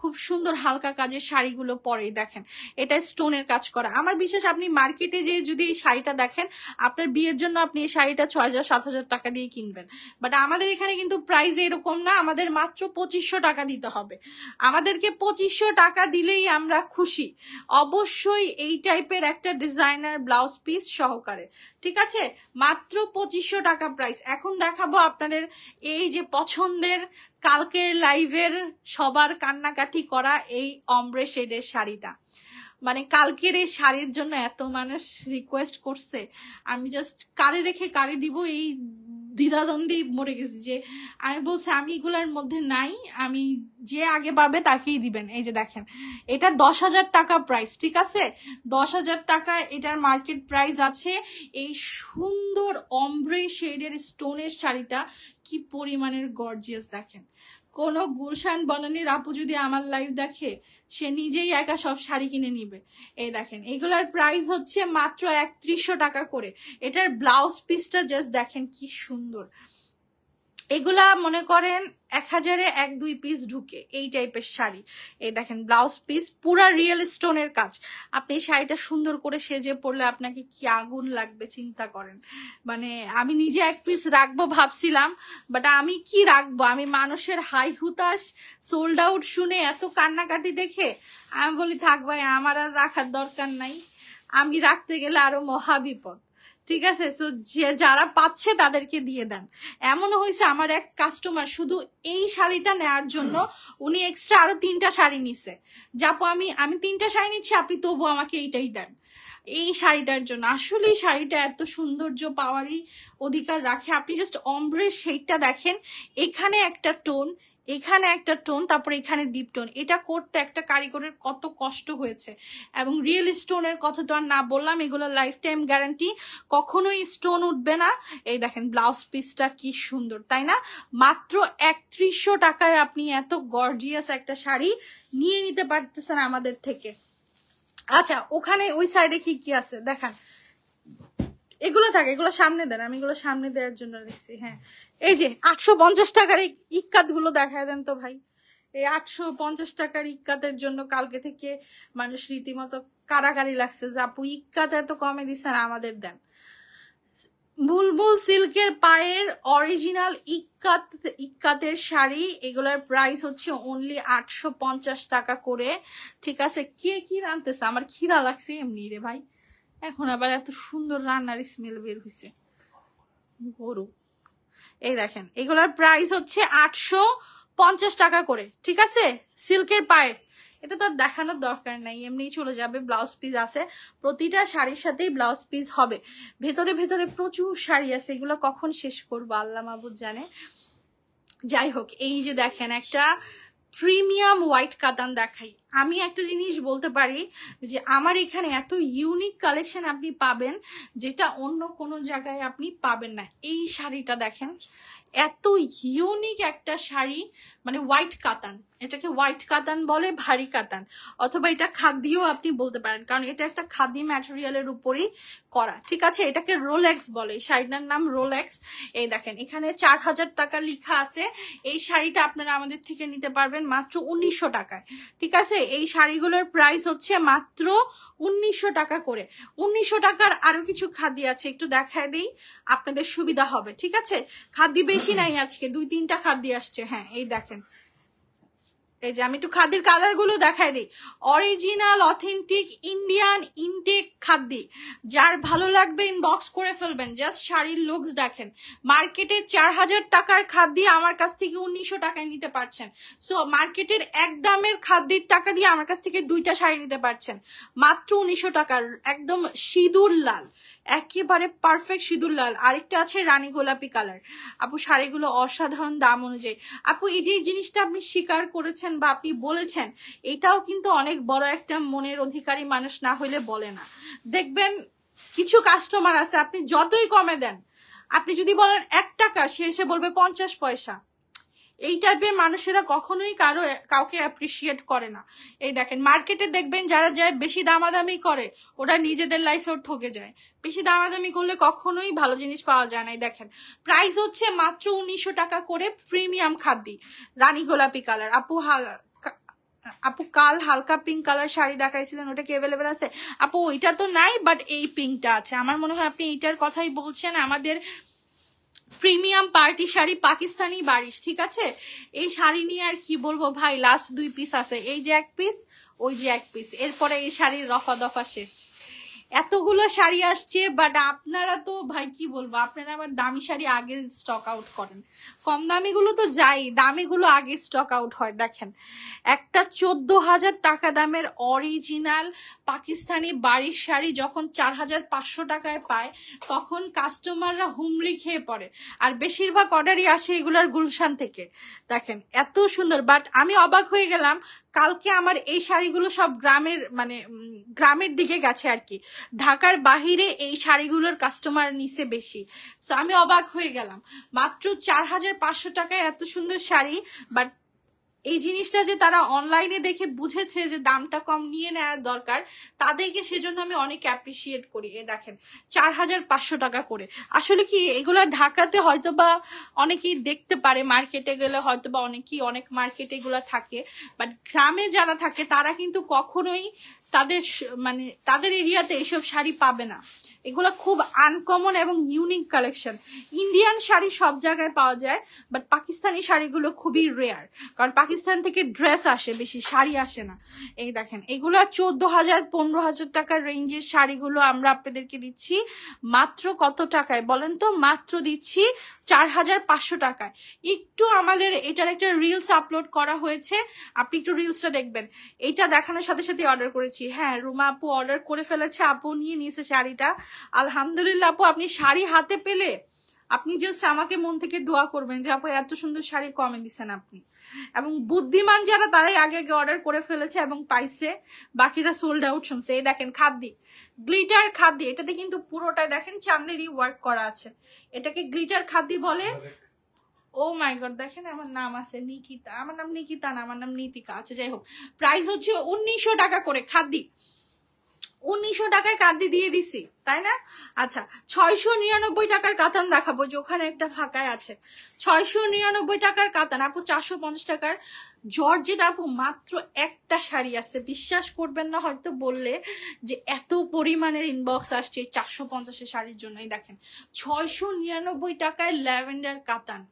খুব সুন্দর হালকা কাজের শাড়িগুলো পরে। দেখেন এটা স্টোনের কাজ করা। আমার বিশ্বাস আপনি মার্কেটে যে যদি এই শাড়িটা দেখেন, আপনার বিয়ের জন্য আপনি এই শাড়িটা 6000-7000 টাকা দিয়ে কিনবেন। বাট আমাদের এখানে কিন্তু প্রাইস এরকম না, আমাদের মাত্র 2500 টাকা দিতে হবে। আমাদেরকে 2500 টাকা দিলেই আমরা খুশি, অবশ্যই এই টাইপের একটা ডিজাইনার ব্লাউজ পিস সহকারে, ঠিক আছে। মাত্র 2500 টাকা প্রাইস। এখন দেখাবো আপনাদের এই যে পছন্দের কালকের লাইভের সবার কান্নাকাটি করা এই অমব্রে শেডের শাড়িটা। মানে কালকের এই শাড়ির জন্য এত মানুষ রিকোয়েস্ট করছে, আমি জাস্ট কারে রেখে কারে দিব এই দ্বিধাদ্বন্দ্বে মরে গেছি। যে আমি বলছি আমি এগুলার মধ্যে নাই, আমি যে আগে পাবে তাকেই দিবেন। এই যে দেখেন এটা 10,000 টাকা প্রাইস, ঠিক আছে, 10,000 টাকা এটার মার্কেট প্রাইস আছে। এই সুন্দর অমব্রে শেডের স্টোনের শাড়িটা কি পরিমাণের গর্জিয়াস দেখেন। কোন গুলশান বনানীর আপু যদি আমার লাইভ দেখে, সে নিজেই একা সব শাড়ি কিনে নিবে। এই দেখেন এগুলার প্রাইস হচ্ছে মাত্র 3100 টাকা করে। এটার ব্লাউজ পিসটা জাস্ট দেখেন কি সুন্দর। এগুলা মনে করেন 1000-এ 1-2 পিস ঢুকে এই টাইপের শাড়ি। এই দেখেন ব্লাউজ পিস পুরা রিয়েল স্টোনের কাজ। আপনি এই শাড়িটা সুন্দর করে সেজে পরলে আপনাকে কি আগুন লাগবে চিন্তা করেন। মানে আমি নিজে 1 পিস রাখবো ভাবছিলাম, বাট আমি কি রাখবো, আমি মানুষের হাই হুতাশ সোল্ড আউট শুনে এত কান্নাকাটি দেখে আমি বলি থাক ভাই, আমার আর রাখার দরকার নাই, আমি রাখতে গেলে আরো মহা বিপদ, ঠিক আছে। সো যারা পাচ্ছে তাদেরকে দিয়ে দেন। এমন হয়েছে আমার এক কাস্টমার শুধু এই শাড়িটা নেওয়ার জন্য উনি এক্সট্রা আরো 3টা শাড়ি নিছে। যাপো আমি 3টা শাড়ি নিচ্ছি, আপনি তবু আমাকে এইটাই দেন। এই শাড়িটার জন্য। আসলে এই শাড়িটা এত সৌন্দর্য পাওয়ারই অধিকার রাখে। আপনি জাস্ট অম্ব্রের শেডটা দেখেন, এখানে একটা টোন, এখানে একটা টোন, তারপর এখানে ডিপ টোন। এটা করতে একটা কারিগরের কত কষ্ট হয়েছে। এবং রিয়েল স্টোনের কথা তো আর না বললাম, এগুলো লাইফ টাইম গ্যারান্টি, কখনোই স্টোন উঠবে না। এই দেখেন ব্লাউজ পিসটা কি সুন্দর, তাই না? মাত্র 3100 টাকায় আপনি এত গর্জিয়াস একটা শাড়ি নিয়ে নিতে পারতেছেন আমাদের থেকে। আচ্ছা, ওখানে ওই সাইডে কি কি আছে দেখান। এগুলো থাকে, এগুলো সামনে দেন, আমি এগুলো সামনে দেওয়ার জন্য রেখেছি। হ্যাঁ, এই যে 850 টাকার এই ইক্কাত গুলো দেখায় দেন তো ভাই। এই 850 টাকার ইক্কাতের জন্য কালকে থেকে মানুষ রীতিমতো কারাকারি লাগছে যে আপু ইক্কাত এত কমে দিচ্ছেন, আমাদের দেন। বুলবুল সিল্কের পায়ের অরিজিনাল ইক্কাতের শাড়ি, এগুলোর প্রাইস হচ্ছে অনলি 850 টাকা করে। ঠিক আছে, কে কি রান্তেছে? আমার খিদা লাগছে এমনি রে ভাই। এখন আবার এত সুন্দর রান্নার স্মেল বের হয়েছে, গরু। এই দেখেন, এগুলোর প্রাইস হচ্ছে 850 টাকা করে। ঠিক আছে, সিল্কের পায়ের, এটা তো আর দেখানোর দরকার নাই, এমনি চলে যাবে। ব্লাউজ পিস আছে, প্রতিটা শাড়ির সাথেই ব্লাউজ পিস হবে। ভেতরে ভেতরে প্রচুর শাড়ি আছে, এগুলো কখন শেষ করবো আল্লাহ মাহবুব জানে। যাই হোক, এই যে দেখেন একটা প্রিমিয়াম হোয়াইট কাতান দেখাই। আমি একটা জিনিস বলতে পারি যে আমার এখানে এত ইউনিক কালেকশন আপনি পাবেন যেটা অন্য কোনো জায়গায় আপনি পাবেন না। এই শাড়িটা দেখেন, এত ইউনিক একটা শাড়ি, মানে হোয়াইট কাতান, এটাকে হোয়াইট কাতান বলে, ভারী কাতান, অথবা এটা খাদিও আপনি বলতে পারেন, কারণ এটা একটা খাদি ম্যাটেরিয়ালের উপরই করা। ঠিক আছে, এটাকে রোলেক্স বলে, এই শাড়িটার নাম রোলেক্স। এই দেখেন, এখানে 4000 টাকা লেখা আছে। এই শাড়িটা আপনারা আমাদের থেকে নিতে পারবেন মাত্র 1900 টাকায়। ঠিক আছে, এই শাড়িগুলোর প্রাইস হচ্ছে মাত্র 1900 টাকা করে। 1900 টাকার আরো কিছু খাদি আছে, একটু দেখায় দিই, আপনাদের সুবিধা হবে। ঠিক আছে, খাদি বেশি নাই আজকে, 2-3টা খাদি আসছে। হ্যাঁ, এই দেখেন, এই যে আমি একটু খাদির কালার গুলো দেখাই দিই। Original authentic Indian intact khadi, যার ভালো লাগবে ইনবক্স করে ফেলবেন। জাস্ট শাড়ির লুকস দেখেন, মার্কেটে 4000 টাকার খাদি আমার কাছ থেকে 1900 টাকায় নিতে পারছেন। সো মার্কেটের এক দামের খাদির টাকা দিয়ে আমার কাছ থেকে 2টা শাড়ি নিতে পারছেন মাত্র 1900 টাকার। একদম সিঁদুর লাল, একেবারে পারফেক্ট সিঁদুর লাল। আরেকটা আছে রানী গোলাপি কালার। আপু শাড়িগুলো অসাধারণ দাম অনুযায়ী। আপু এই যে জিনিসটা আপনি স্বীকার করেছেন বা আপনি বলেছেন, এটাও কিন্তু অনেক বড় একটা মনের অধিকারী মানুষ না হইলে বলে না। দেখবেন কিছু কাস্টমার আছে, আপনি যতই কমে দেন, আপনি যদি বলেন 1 টাকা, সে এসে বলবে 50 পয়সা। এই টাইপের মানুষেরা কখনোই কাউকে অ্যাপ্রিসিয়েট করে না। এই দেখেন, মার্কেটে দেখবেন যারা যায় বেশি দামাদামি করে, ওরা নিজেদের লাইফেও ঠকে যায়। বেশি দামাদামি করলে কখনোই ভালো জিনিস পাওয়া যায় না। দেখেন, প্রাইস হচ্ছে মাত্র 1900 টাকা করে, প্রিমিয়াম খাদি, রানী গোলাপি কালার। আপু কাল হালকা পিঙ্ক কালার শাড়ি দেখাইছিলেন, ওটা কি অ্যাভেলেবেল আছে? আপু ওইটা তো নাই, বাট এই পিঙ্কটা আছে। আমার মনে হয় আপনি এইটার কথাই বলছেন। আমাদের প্রিমিয়াম পার্টি শাড়ি, পাকিস্তানি বারিশ। ঠিক আছে, এই শাড়ি নিয়ে আর কি বলবো ভাই, লাস্ট 2 পিস আছে। এই যে 1 পিস, ওই যে 1 পিস, এরপরে এই শাড়ির রফা দফা শেষ। এতগুলো শাড়ি আসছে, বাট আপনারা তো ভাই কি বলবো, আপনারা আবার দামি শাড়ি আগে স্টক আউট করেন। কম দামি গুলো তো যাই, দামি গুলো আগে স্টক আউট হয়। দেখেন, একটা 14,000 টাকা দামের অরিজিনাল পাকিস্তানি বাড়ির শাড়ি যখন 4500 টাকায় পায়, তখন কাস্টমাররা হুমড়ি খেয়ে পড়ে। আর বেশিরভাগ অর্ডারই আসে এগুলার গুলশান থেকে। দেখেন এত সুন্দর, বাট আমি অবাক হয়ে গেলাম, কালকে আমার এই শাড়িগুলো সব গ্রামের, মানে গ্রামের দিকে গেছে আর কি, ঢাকার বাহিরে এই শাড়িগুলোর কাস্টমার নিছে বেশি। সো আমি অবাক হয়ে গেলাম, মাত্র 4500 টাকায় এত সুন্দর শাড়ি। বাট এই জিনিসটা যে তারা অনলাইনে দেখে বুঝেছে যে দামটা কম নিয়ে নেওয়ার দরকার, তাদেরকে সেজন্য আমি অনেক অ্যাপ্রিসিয়েট করি। এ দেখেন 4500 টাকা করে। আসলে কি এগুলা ঢাকাতে হয়তো বা অনেকেই দেখতে পারে, মার্কেটে গেলে হয়তো বা অনেক মার্কেটে এগুলা থাকে, বাট গ্রামে যারা থাকে তারা কিন্তু কখনোই তাদের এরিয়াতে এইসব শাড়ি পাবে না। এগুলো খুব আনকমন এবং ইউনিক কালেকশন। ইন্ডিয়ান শাড়ি সব জায়গায় পাওয়া যায়, বাট পাকিস্তানি শাড়িগুলো খুবই রেয়ার, কারণ পাকিস্তান থেকে ড্রেস আসে বেশি, শাড়ি আসে না। এই দেখেন এগুলো 14,000 15,000 টাকার রেঞ্জের শাড়িগুলো আমরা আপনাদেরকে দিচ্ছি মাত্র কত টাকায় বলেন তো? মাত্র দিচ্ছি 4,500 টাকায়। একটু আমাদের এটার একটা রিলস আপলোড করা হয়েছে, আপনি একটু রিলসটা দেখবেন। এটা দেখানোর সাথে সাথে অর্ডার করেছি। হ্যাঁ, রুমা আপু অর্ডার করে ফেলেছে, আপু নিয়ে নিয়েছে শাড়িটা। আলহামদুলিল্লাহ আপু, আপনি শাড়ি হাতে পেলে আপনি জাস্ট আমাকে মন থেকে দোয়া করবেন যে আপু এত সুন্দর শাড়ি কমে দিচ্ছেন আপনি। এবং বুদ্ধিমান যারা তারাই আগে আগে অর্ডার করে ফেলেছে এবং পাইছে, বাকিরা সোল্ড আউট শুনছে। এই দেখেন খাদ্দি, গ্লিটার খাদ্দি, এটাতে কিন্তু পুরোটাই দেখেন চান্দেরি ওয়ার্ক করা আছে। এটাকে গ্লিটার খাদ্দি বলে। ও মাই গড, দেখেন আমার নাম আছে নিকিতা, আমার নাম নিকিতা না, আমার নাম নীতিকা। আচ্ছা যাই হোক, প্রাইস হচ্ছে 1900 টাকা করে খাদ্দি। 1900 টাকায় কাঁদি দিয়ে দিছি, তাই না? আচ্ছা, 699 টাকার কাতান দেখাবো, যে ওখানে একটা ফাঁকায় আছে। 699 টাকার কাতান আপু, 450 টাকার জর্জেট আপু। মাত্র একটা শাড়ি আছে, বিশ্বাস করবেন না হয়তো বললে যে এত পরিমাণের ইনবক্স আসছে 450 শাড়ির জন্য। এই দেখেন 699 টাকায় ল্যাভেন্ডার কাতান।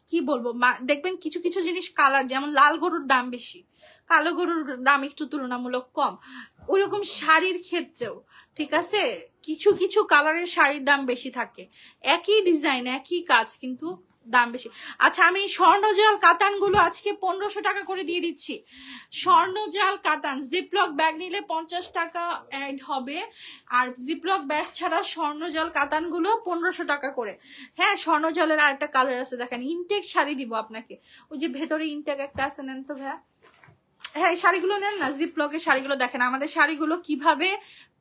কি বলবো, দেখবেন কিছু কিছু জিনিস কালার, যেমন লাল গরুর দাম বেশি, কালো গরুর দাম একটু তুলনামূলক কম, ওইরকম শাড়ির ক্ষেত্রেও ঠিক আছে কিছু কিছু কালারের শাড়ির দাম বেশি থাকে, একই ডিজাইন একই কাজ কিন্তু দাম বেশি। আচ্ছা, আমি স্বর্ণজাল কাতানগুলো আজকে 1500 টাকা করে দিয়ে দিচ্ছি। স্বর্ণজাল কাতান জিপলক ব্যাগ নিলে 50 টাকা অ্যাড হবে, আর জিপলক ব্যাগ ছাড়া স্বর্ণজাল কাতানগুলো 1500 টাকা করে। হ্যাঁ, স্বর্ণজালের আর একটা কালার আছে, দেখেন ইনটেক শাড়ি দিব আপনাকে, ওই যে ভেতরে ইনটেক একটা আছে, নেন তো ভাইয়া। হ্যাঁ, এই শাড়িগুলো নেন না, জিপলকের শাড়িগুলো দেখেন আমাদের শাড়িগুলো কিভাবে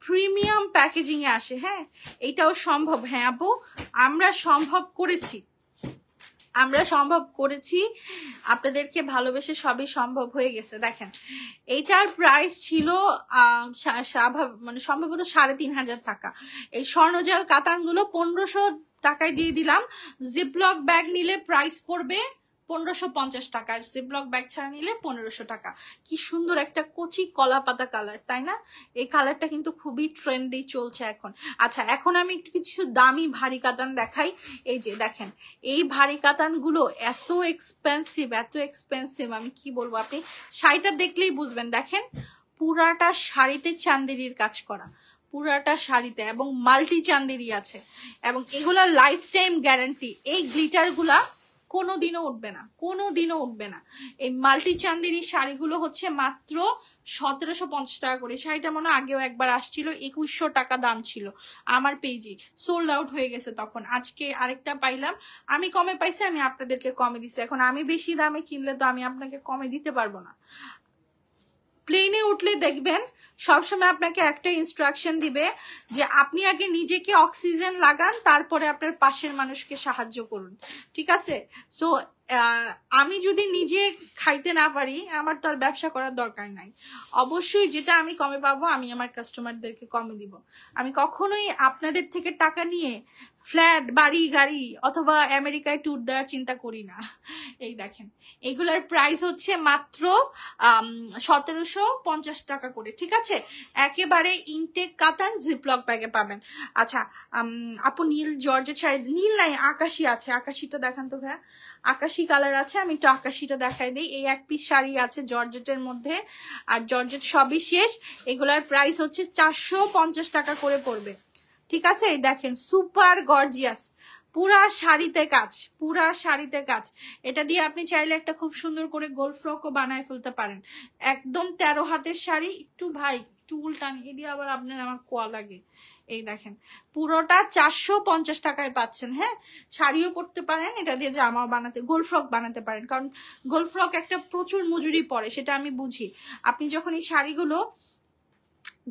প্রিমিয়াম প্যাকেজিং এ আসে। হ্যাঁ, এইটাও সম্ভব। হ্যাঁ আপু, আমরা সম্ভব করেছি, আমরা সম্ভব করেছি, আপনাদেরকে ভালোবেসে সবই সম্ভব হয়ে গেছে। দেখেন এইটার প্রাইস ছিল মানে সম্ভবত 3,500 টাকা। এই স্বর্ণজাল কাতানগুলো 1500 টাকায় দিয়ে দিলাম। জিপলক ব্যাগ নিলে প্রাইস পড়বে 1550 টাকা, আর জিপলক ব্যাগ ছাড়া নিলে 1500 টাকা। কি সুন্দর একটা কচি কলা পাতা কালার, তাই না? এই কালারটা কিন্তু খুবই ট্রেন্ডি চলছে এখন। আচ্ছা, এখন আমি একটু কিছু দামি ভারী কাতান দেখাই। এই যে দেখেন, এই ভারী কাতানগুলো এত এক্সপেন্সিভ, এত এক্সপেন্সিভ, আমি কি বলবো, আপনি শাড়িটা দেখলেই বুঝবেন। দেখেন পুরাটা শাড়িতে চান্দেরির কাজ করা, পুরাটা শাড়িতে, এবং মাল্টি চান্দেরি আছে, এবং এগুলা লাইফ টাইম গ্যারান্টি। এই গ্লিটার গুলা কোনোদিনও উঠবে না, কোনোদিনও উঠবে না। এই মাল্টি চান্দেরি শাড়িগুলো হচ্ছে মাত্র 1750 টাকা করে। শাড়িটা মনে আগেও একবার আসছিল, 2100 টাকা দাম ছিল আমার পেজে, সোল্ড আউট হয়ে গেছে তখন। আজকে আরেকটা পাইলাম, আমি কমে পাইছি, আমি আপনাদেরকে কমে দিছি। এখন আমি বেশি দামে কিনলে তো আমি আপনাকে কমে দিতে পারবো না। প্লেনে উঠলে দেখবেন সবসময় আপনাকে একটা ইনস্ট্রাকশন দিবে যে আপনি আগে নিজেকে অক্সিজেন লাগান, তারপরে আপনার পাশের মানুষকে সাহায্য করুন, ঠিক আছে? সো আমি যদি নিজে খাইতে না পারি, আমার তো আর ব্যবসা করার দরকার নাই। অবশ্যই যেটা আমি কমে পাবো আমি আমার কাস্টমারদেরকে কমে দিব। আমি কখনোই আপনাদের থেকে টাকা নিয়ে ফ্ল্যাট, বাড়ি, গাড়ি অথবা আমেরিকায় ট্যুর দেওয়ার চিন্তা করি না। এই দেখেন এগুলার প্রাইস হচ্ছে মাত্র 1750 টাকা করে, ঠিক আছে? একেবারে ইনটেক কাতান জিপলক ব্যাগে পাবেন। আচ্ছা আপু, নীল জর্জেট শাড়ি, নীল নাই আকাশি আছে, আকাশিটা দেখান তো ভাইয়া। আকাশি কালার আছে, আমি একটু আকাশিটা দেখাই দিই। এই এক পিস শাড়ি আছে জর্জেটের মধ্যে, আর জর্জেট সবই শেষ। এগুলার প্রাইস হচ্ছে 450 টাকা করে পড়বে, ঠিক আছে? দেখেন সুপার গর্জিয়াস, পুরা শাড়িতে কাজ, পুরা শাড়িতে কাজ। এটা দিয়ে আপনি চাইলে একটা খুব সুন্দর করে গোল ফ্রকও বানায় ফেলতে পারেন। একদম 13 হাতের শাড়ি। একটু ভাই একটু উল্টান, এটি আবার আপনার আমার কোয়া লাগে। এই দেখেন পুরোটা 450 টাকায় পাচ্ছেন। হ্যাঁ, শাড়িও করতে পারেন, এটা দিয়ে জামাও বানাতে, গোল ফ্রক বানাতে পারেন, কারণ গোল ফ্রক একটা প্রচুর মজুরি পড়ে, সেটা আমি বুঝি। আপনি যখন এই শাড়িগুলো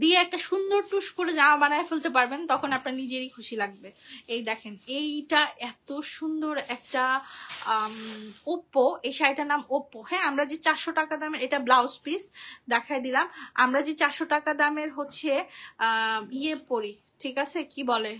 দিয়ে একটা সুন্দর টুস করে জামা বানায় ফেলতে পারবেন, তখন আপনার নিজেরই খুশি লাগবে। এই দেখেন এইটা এত সুন্দর একটা ওপ্পো, এই শাড়িটার নাম ওপ্পো। হ্যাঁ, আমরা যে 400 টাকা দামের, এটা ব্লাউজ পিস দেখাই দিলাম, আমরা যে 400 টাকা দামের হচ্ছে ইয়ে পরি, ঠিক আছে, কি বলে,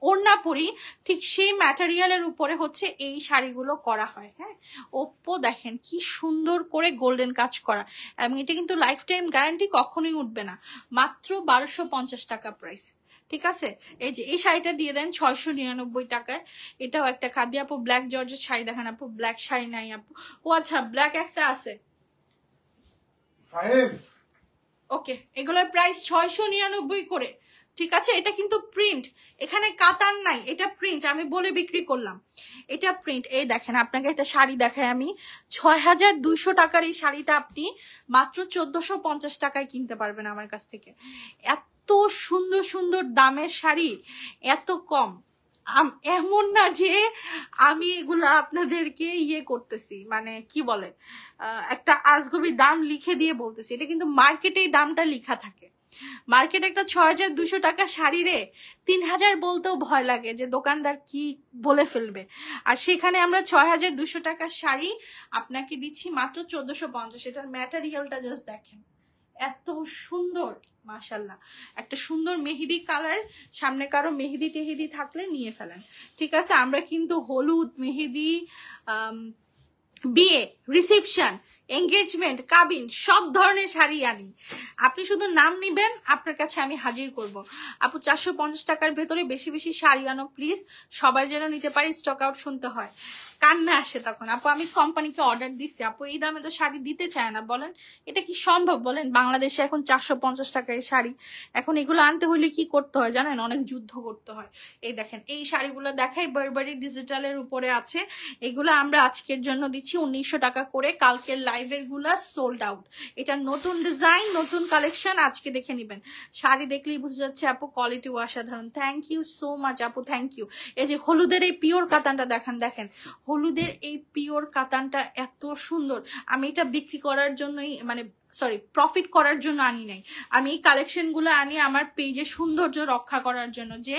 ওড়না পরি, ঠিক সেই ম্যাটেরিয়ালের উপরে হচ্ছে এই শাড়িগুলো করা হয়। হ্যাঁ, ওপ্পো দেখেন কি সুন্দর করে গোল্ডেন কাজ করা, এবং এটা কিন্তু লাইফ টাইম গ্যারান্টি, কখনোই উঠবে না। মাত্র 1250 টাকা প্রাইস, ঠিক আছে। এই যে এই শাড়িটা দিয়ে দেন 699 টাকায়, এটাও একটা খাদি। আপু ব্ল্যাক জর্জের শাড়ি দেখান আপু। ব্ল্যাক শাড়ি নাই আপু। ও আচ্ছা ব্ল্যাক একটা আছে। ওকে, এগুলোর প্রাইস 699 করে, ঠিক আছে। এটা কিন্তু প্রিন্ট, এখানে কাতান নাই, এটা প্রিন্ট, আমি বলে বিক্রি করলাম এটা প্রিন্ট। এই দেখেন আপনাকে একটা শাড়ি দেখাই আমি, 6200 টাকার এই শাড়িটা আপনি মাত্র 1450 টাকায় কিনতে পারবেন আমার কাছ থেকে। এত সুন্দর সুন্দর দামের শাড়ি, এত কম। এমন না যে আমি এগুলা আপনাদেরকে ইয়ে করতেছি, মানে কি বলে একটা আজগবি দাম লিখে দিয়ে বলতেছি, এটা কিন্তু মার্কেটে এই দামটা লিখা থাকে। মার্কেট একটা 6200 টাকা শাড়ি রে 3000 বলতেও ভয় লাগে যে দোকানদার কি বলে ফেলবে, আর সেখানে আমরা 6200 টাকার শাড়ি আপনাকে দিচ্ছি মাত্র 1450। এটার ম্যাটেরিয়ালটা জাস্ট দেখেন, এত সুন্দর মাশাল্লাহ। একটা সুন্দর মেহেদি কালার, সামনে কারো মেহেদি টেহেদি থাকলে নিয়ে ফেলেন, ঠিক আছে। আমরা কিন্তু হলুদ, মেহেদি, বিয়ে, রিসেপশন, এঙ্গেজমেন্ট, কাবিন সব ধরনের শাড়ি আনি। আপনি শুধু নাম নিবেন, আপনার কাছে আমি হাজির করব। আপু 450 টাকার ভেতরে বেশি বেশি শাড়ি আনো প্লিজ, সবাই যেন নিতে পারি, স্টক আউট শুনতে হয়, কান্না আসে তখন। আপু আমি কোম্পানিকে অর্ডার দিচ্ছি, আপু এই দামে তো শাড়ি দিতে চায় না, বলেন এটা কি সম্ভব বলেন? বাংলাদেশে এখন 450 টাকার শাড়ি, এখন এগুলো আনতে হলে কি করতে হয় জানেন? অনেক যুদ্ধ করতে হয়। এই দেখেন এই শাড়িগুলো দেখাই, বারবারি ডিজিটালের উপরে আছে, এগুলো আমরা আজকের জন্য দিচ্ছি 1900 টাকা করে। কালকের লাইভের গুলা সোল্ড আউট, এটা নতুন ডিজাইন, নতুন কালেকশন, আজকে দেখে নিবেন। শাড়ি দেখলেই বুঝে যাচ্ছে আপু কোয়ালিটি অসাধারণ। থ্যাংক ইউ সো মাচ আপু, থ্যাংক ইউ। এই যে হলুদের এই পিওর কাতানটা দেখেন, দেখেন হলুদের এই পিওর কাতানটা এত সুন্দর। আমি এটা বিক্রি করার জন্যই, মানে সরি প্রফিট করার জন্য আনি নাই, আমি এই কালেকশন গুলো আনি আমার পেজে সৌন্দর্য রক্ষা করার জন্য, যে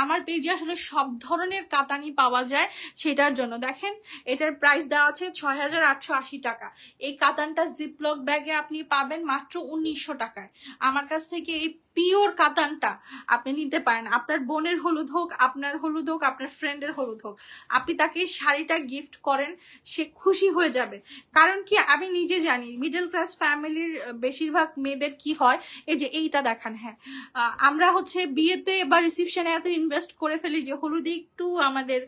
আমার পেজে আসলে সব ধরনের কাতানি পাওয়া যায় সেটার জন্য। দেখেন এটার প্রাইস দেওয়া আছে 6880 টাকা। এই কাতানটা জিপলক ব্যাগে আপনি পাবেন মাত্র 1900 টাকায়। আমার কাছ থেকে এই পিওর কাতানটা আপনি নিতে পারেন। আপনার বোনের হলুদ হোক, আপনার হলুদ হোক, আপনার ফ্রেন্ডের হলুদ হোক, আপনি তাকে শাড়িটা গিফট করেন, সে খুশি হয়ে যাবে। কারণ কি আমি নিজে জানি মিডল ক্লাস ফ্যামিলির বেশিরভাগ মেয়েদের কি হয়, এই যে এইটা দেখান, হ্যাঁ আমরা হচ্ছে বিয়েতে বা রিসেপশনে এত ইনভেস্ট করে ফেলি যে হলুদে একটু আমাদের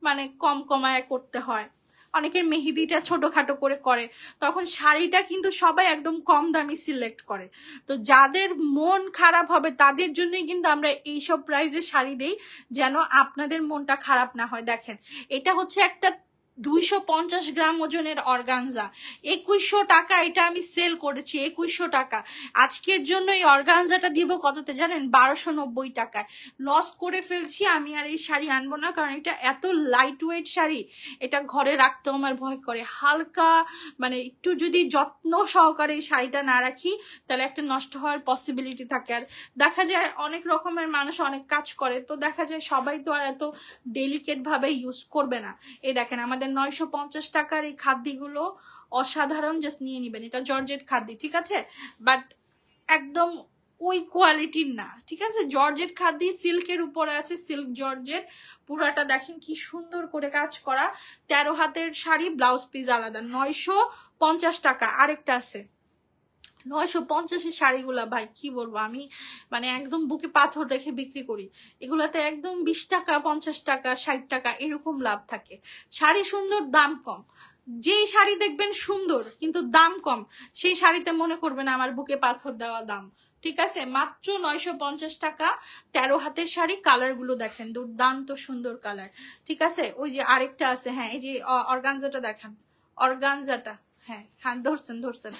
মানে কম কমায় করতে হয়, অনেকের মেহেদিটা ছোটখাটো করে করে, তখন শাড়িটা কিন্তু সবাই একদম কম দামি সিলেক্ট করে। তো যাদের মন খারাপ হবে তাদের জন্যই কিন্তু আমরা এইসব প্রাইজের শাড়ি দেই, যেন আপনাদের মনটা খারাপ না হয়। দেখেন এটা হচ্ছে একটা 250 গ্রাম ওজনের অর্গানজা, 2100 টাকা এটা আমি সেল করেছি, 2100 টাকা। আজকের জন্য এই অর্গানজাটা দিব কততে জানেন? 1290 টাকায়। লস করে ফেলছি আমি, আর এই শাড়ি আনবো না, কারণ এটা এত লাইট ওয়েট শাড়ি, এটা ঘরে রাখতেও আমার ভয় করে। হালকা মানে একটু যদি যত্ন সহকারে এই শাড়িটা না রাখি তাহলে একটা নষ্ট হওয়ার পসিবিলিটি থাকে। আর দেখা যায় অনেক রকমের মানুষ অনেক কাজ করে, তো দেখা যায় সবাই তো আর এত ডেলিকেট ভাবে ইউজ করবে না। এই দেখেন আমাদের 950 টাকার এই খাদ্যগুলো অসাধারণ, জাস্ট নিয়ে নিবেন। এটা জর্জেট খাদ্য, ঠিক আছে, বাট একদম ওই কোয়ালিটির না, ঠিক আছে। জর্জেট খাদ্য সিল্কের উপরে আছে, সিল্ক জর্জেট পুরাটা দেখেন কি সুন্দর করে কাজ করা। 13 হাতের শাড়ি, ব্লাউজ পিস আলাদা, 950 টাকা। আরেকটা আছে 950 শাড়িগুলা ভাই কি বলবো আমি, মানে একদম বুকে পাথর রেখে বিক্রি করি। এগুলাতে একদম 20 টাকা, 50 টাকা, 60 টাকা এরকম লাভ থাকে। শাড়ি সুন্দর, দাম কম। যেই শাড়ি দেখবেন সুন্দর কিন্তু দাম কম, সেই শাড়িতে মনে করবেন আমার বুকে পাথর দেওয়া দাম, ঠিক আছে। মাত্র 950 টাকা, 13 হাতের শাড়ি। কালার গুলো দেখেন দুর্দান্ত সুন্দর কালার, ঠিক আছে। ওই যে আরেকটা আছে, হ্যাঁ এই যে অর্গানজাটা দেখেন, অর্গানজাটা, হ্যাঁ হ্যাঁ ধরছেন,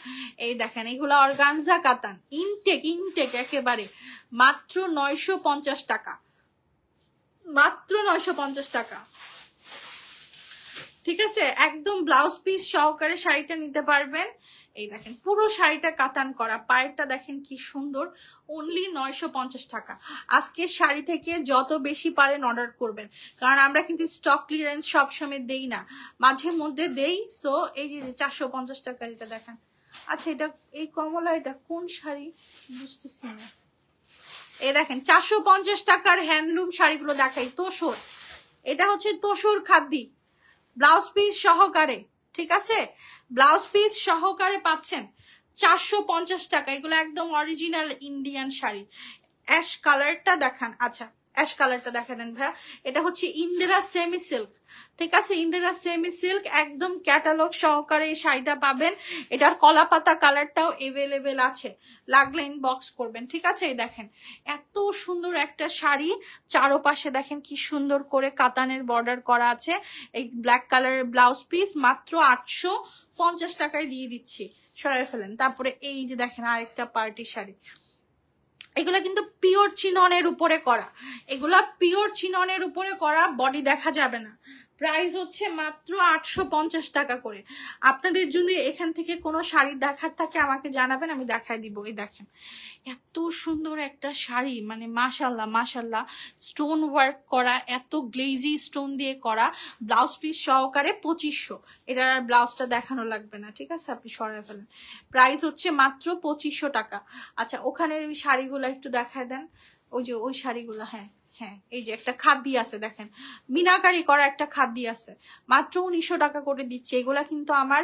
এই দেখেন এগুলা অর্গানজা কাতান, ইনটেক ইনটেক একেবারে, মাত্র 950 টাকা, মাত্র 950 টাকা, ঠিক আছে। একদম ব্লাউজ পিস সহকারে শাড়িটা নিতে পারবেন। এই দেখেন পুরো শাড়িটা কাতান করা, পায়েরটা দেখেন কি সুন্দর, অনলি 950 টাকা। আজকের শাড়ি থেকে যত বেশি পারেন অর্ডার করবেন, কারণ আমরা কিন্তু স্টক ক্লিয়ারেন্স সবসময় দেই না, মাঝে মধ্যে দেই। সো এই যে 450 টাকার এটা দেখেন। আচ্ছা এটা এই কমলা, এটা কোন শাড়ি বুঝতেছি না। এই দেখেন 450 টাকার হ্যান্ডলুম শাড়িগুলো দেখাই, তোসর, এটা হচ্ছে তোসর খাদ্যি, ব্লাউজ পিস সহকারে, ঠিক আছে, ব্লাউজ পিস সহকারে পাচ্ছেন 450 টাকা। এগুলো একদম অরিজিনাল ইন্ডিয়ান শাড়ি, অ্যাশ কালারটা দেখান। আচ্ছা অ্যাশ কালারটা দেখা দেন ভাইয়া। এটা হচ্ছে ইন্দিরা সেমি সিল্ক, ঠিক আছে, ইন্দিরা সেমি সিল্ক, একদম ক্যাটালগ সহকারে এই শাড়িটা পাবেন। এটার কলা পাতা কালারটাও এভেলেবেল আছে, লাগলে ইনবক্স করবেন, ঠিক আছে। এই দেখেন এত সুন্দর একটা শাড়ি, চারোপাশে দেখেন কি সুন্দর করে কাতানের বর্ডার করা আছে। এই ব্ল্যাক কালারের ব্লাউজ পিস মাত্র 850 টাকায় দিয়ে দিচ্ছি, সরাই ফেলেন। তারপরে এই যে দেখেন আরেকটা পার্টি শাড়ি, এগুলা কিন্তু পিওর চিননের উপরে করা, এগুলা পিওর চিননের উপরে করা, বডি দেখা যাবে না। প্রাইস হচ্ছে মাত্র 850 টাকা করে। আপনাদের যদি এখান থেকে কোনো শাড়ি দেখার থাকে আমাকে জানাবেন, আমি দেখাই দিব। এই দেখেন এত সুন্দর একটা শাড়ি, মানে মাশাল্লাহ মাশাল্লাহ, স্টোন ওয়ার্ক করা, এত গ্লেজি স্টোন দিয়ে করা, ব্লাউজ পিস সহকারে 2500। এটার আর ব্লাউজটা দেখানো লাগবে না, ঠিক আছে, আপনি সরাই ফেলেন। প্রাইস হচ্ছে মাত্র 2500 টাকা। আচ্ছা ওখানের ওই শাড়িগুলো একটু দেখায় দেন, ওই যে ওই শাড়িগুলো, হ্যাঁ হ্যাঁ, এই যে একটা খাদ্যি আছে দেখেন, মিনাকারি করা একটা খাদ্যি আছে, মাত্র 1900 টাকা করে দিচ্ছে। এগুলা কিন্তু আমার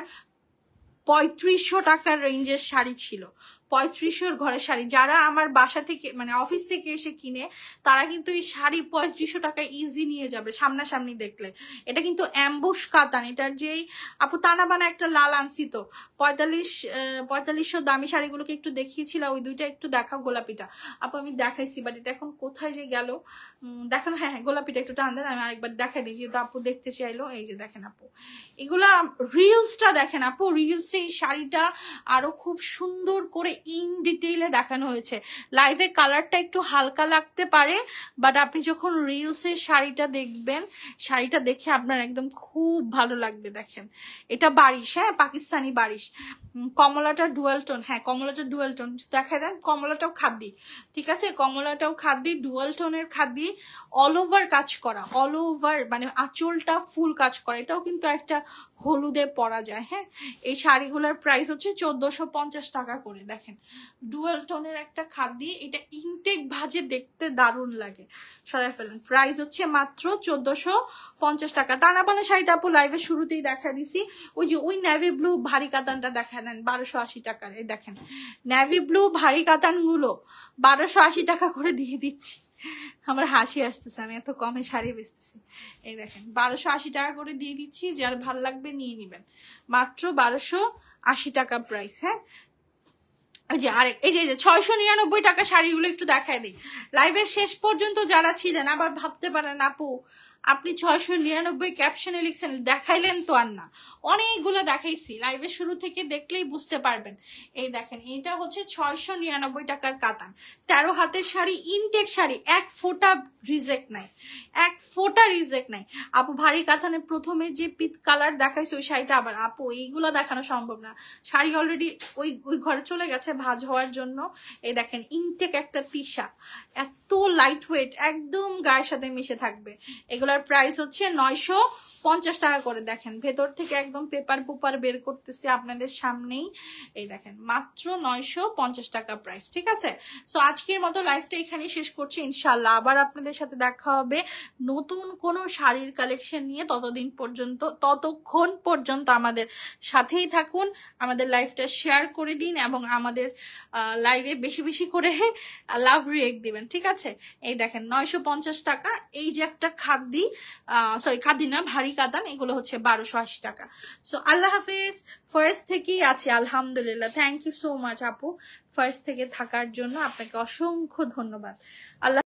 3500 টাকার রেঞ্জের শাড়ি ছিল, 3500 ঘরের শাড়ি। যারা আমার বাসা থেকে মানে অফিস থেকে এসে কিনে তারা কিন্তু এই শাড়ি 3500 টাকায় ইজি নিয়ে যাবে সামনাসামনি দেখলে। এটা কিন্তু অ্যাম্বুশ কাতান, এটার যেই আপু তানা বানা একটা লাল আনছি তো 4500 দামি শাড়িগুলোকে একটু দেখিয়েছিলাম, ওই দুইটা একটু দেখাও। গোলাপিটা আপু আমি দেখাইছি, বাট এটা এখন কোথায় যে গেল দেখানো। হ্যাঁ হ্যাঁ গোলাপিটা একটু টান দেন, আমি আরেকবার দেখাই দিই, যেহেতু আপু দেখতে চাইলো। এই যে দেখেন আপু, এগুলা রিলসটা দেখেন আপু, রিলসে এই শাড়িটা আরো খুব সুন্দর করে ইন ডিটেইলে দেখানো হয়েছে। লাইভে কালারটা একটু হালকা লাগতে পারে, বাট আপনি যখন রিলসে শাড়িটা দেখবেন, শাড়িটা দেখে আপনার একদম খুব ভালো লাগবে। দেখেন এটা বারিশ, হ্যাঁ পাকিস্তানি বারিশ, কমলাটা ডুয়াল টোন, হ্যাঁ কমলাটা ডুয়াল টোন দেখা দেন। কমলাটাও খাদ্যি, ঠিক আছে, কমলাটাও খাদ্যি, ডুয়াল টোনের খাদ্যি, অল ওভার কাজ করা, অল ওভার মানে আঁচলটা ফুল কাজ করা। এটাও কিন্তু একটা হলুদে পরা যায়। হ্যাঁ এই শাড়িগুলোর প্রাইস হচ্ছে 1450 টাকা করে। দেখেন ডুয়াল টোনের একটা খাদ্যি, এটা ইনটেক ভাজে দেখতে দারুণ লাগে, সরাই ফেলেন। প্রাইস হচ্ছে মাত্র 1450 টাকা। তানাবানা শাড়িটা আপু লাইভের শুরুতেই দেখা দিছি, ওই যে ওই নেভি ব্লু ভারী কাতানটা দেখা দেন 1280 টাকার। এই দেখেন নেভি ব্লু ভারী কাতান গুলো 1280 টাকা করে দিয়ে দিচ্ছি। আমার হাসি আসতেছে, আমি এত কমে শাড়ি বেচতেছি। এই দেখেন 1280 টাকা করে দিয়ে দিচ্ছি, যার ভাল লাগবে নিয়ে নিবেন, মাত্র 1280 টাকা প্রাইস। হ্যাঁ এই যে আরেক এই যে 699 টাকা শাড়িগুলো একটু দেখায় দিই। লাইভের শেষ পর্যন্ত যারা ছিলেন আবার ভাবতে পারেন আপু আপনি 699 ক্যাপশনে লিখছেন, দেখাইলেন তো আর না, অনেকগুলো দেখাইছি, লাইভের শুরু থেকে দেখলেই বুঝতে পারবেন। এই দেখেন এটা হচ্ছে 699 টাকার কাতান, 13 হাতের শাড়ি, ইনটেক শাড়ি, এক ফোঁটা রিজেক্ট নাই, এক ফোঁটা রিজেক্ট নাই। আপু ভারী কাতানের প্রথমে যে পিট কালার দেখাইছে ওই শাড়িটা আবার আপু এইগুলো দেখানো সম্ভব না, শাড়ি অলরেডি ওই ওই ঘরে চলে গেছে ভাঁজ হওয়ার জন্য। এই দেখেন ইনটেক একটা তিশা, এত লাইট ওয়েট, একদম গায়ের সাথে মিশে থাকবে। এগুলার প্রাইস হচ্ছে 950 টাকা করে। দেখেন ভেতর থেকে একদম পেপার পুপার বের করতেছি আপনাদের সামনেই। এই দেখেন মাত্র 950 টাকা প্রাইস, ঠিক আছে। সো আজকের মতো লাইভটা এখানেই শেষ করছি, ইনশাল্লাহ আবার আপনাদের সাথে দেখা হবে নতুন কোনো শাড়ির কালেকশন নিয়ে। ততক্ষণ পর্যন্ত আমাদের সাথেই থাকুন, আমাদের লাইভটা শেয়ার করে দিন এবং আমাদের লাইভে বেশি বেশি করে লাভ রিয়েক্ট দিবেন, ঠিক আছে। এই দেখেন 950 টাকা। এই যে একটা খাদ্যি, সরি খাদ্যি না ভারী কাতান, এগুলো হচ্ছে 1280 টাকা। সো আল্লাহ হাফিজ। ফার্স্ট থেকেই আছে আলহামদুলিল্লাহ, থ্যাংক ইউ সো মাচ আপু ফার্স্ট থেকে থাকার জন্য, আপনাকে অসংখ্য ধন্যবাদ। আল্লাহ।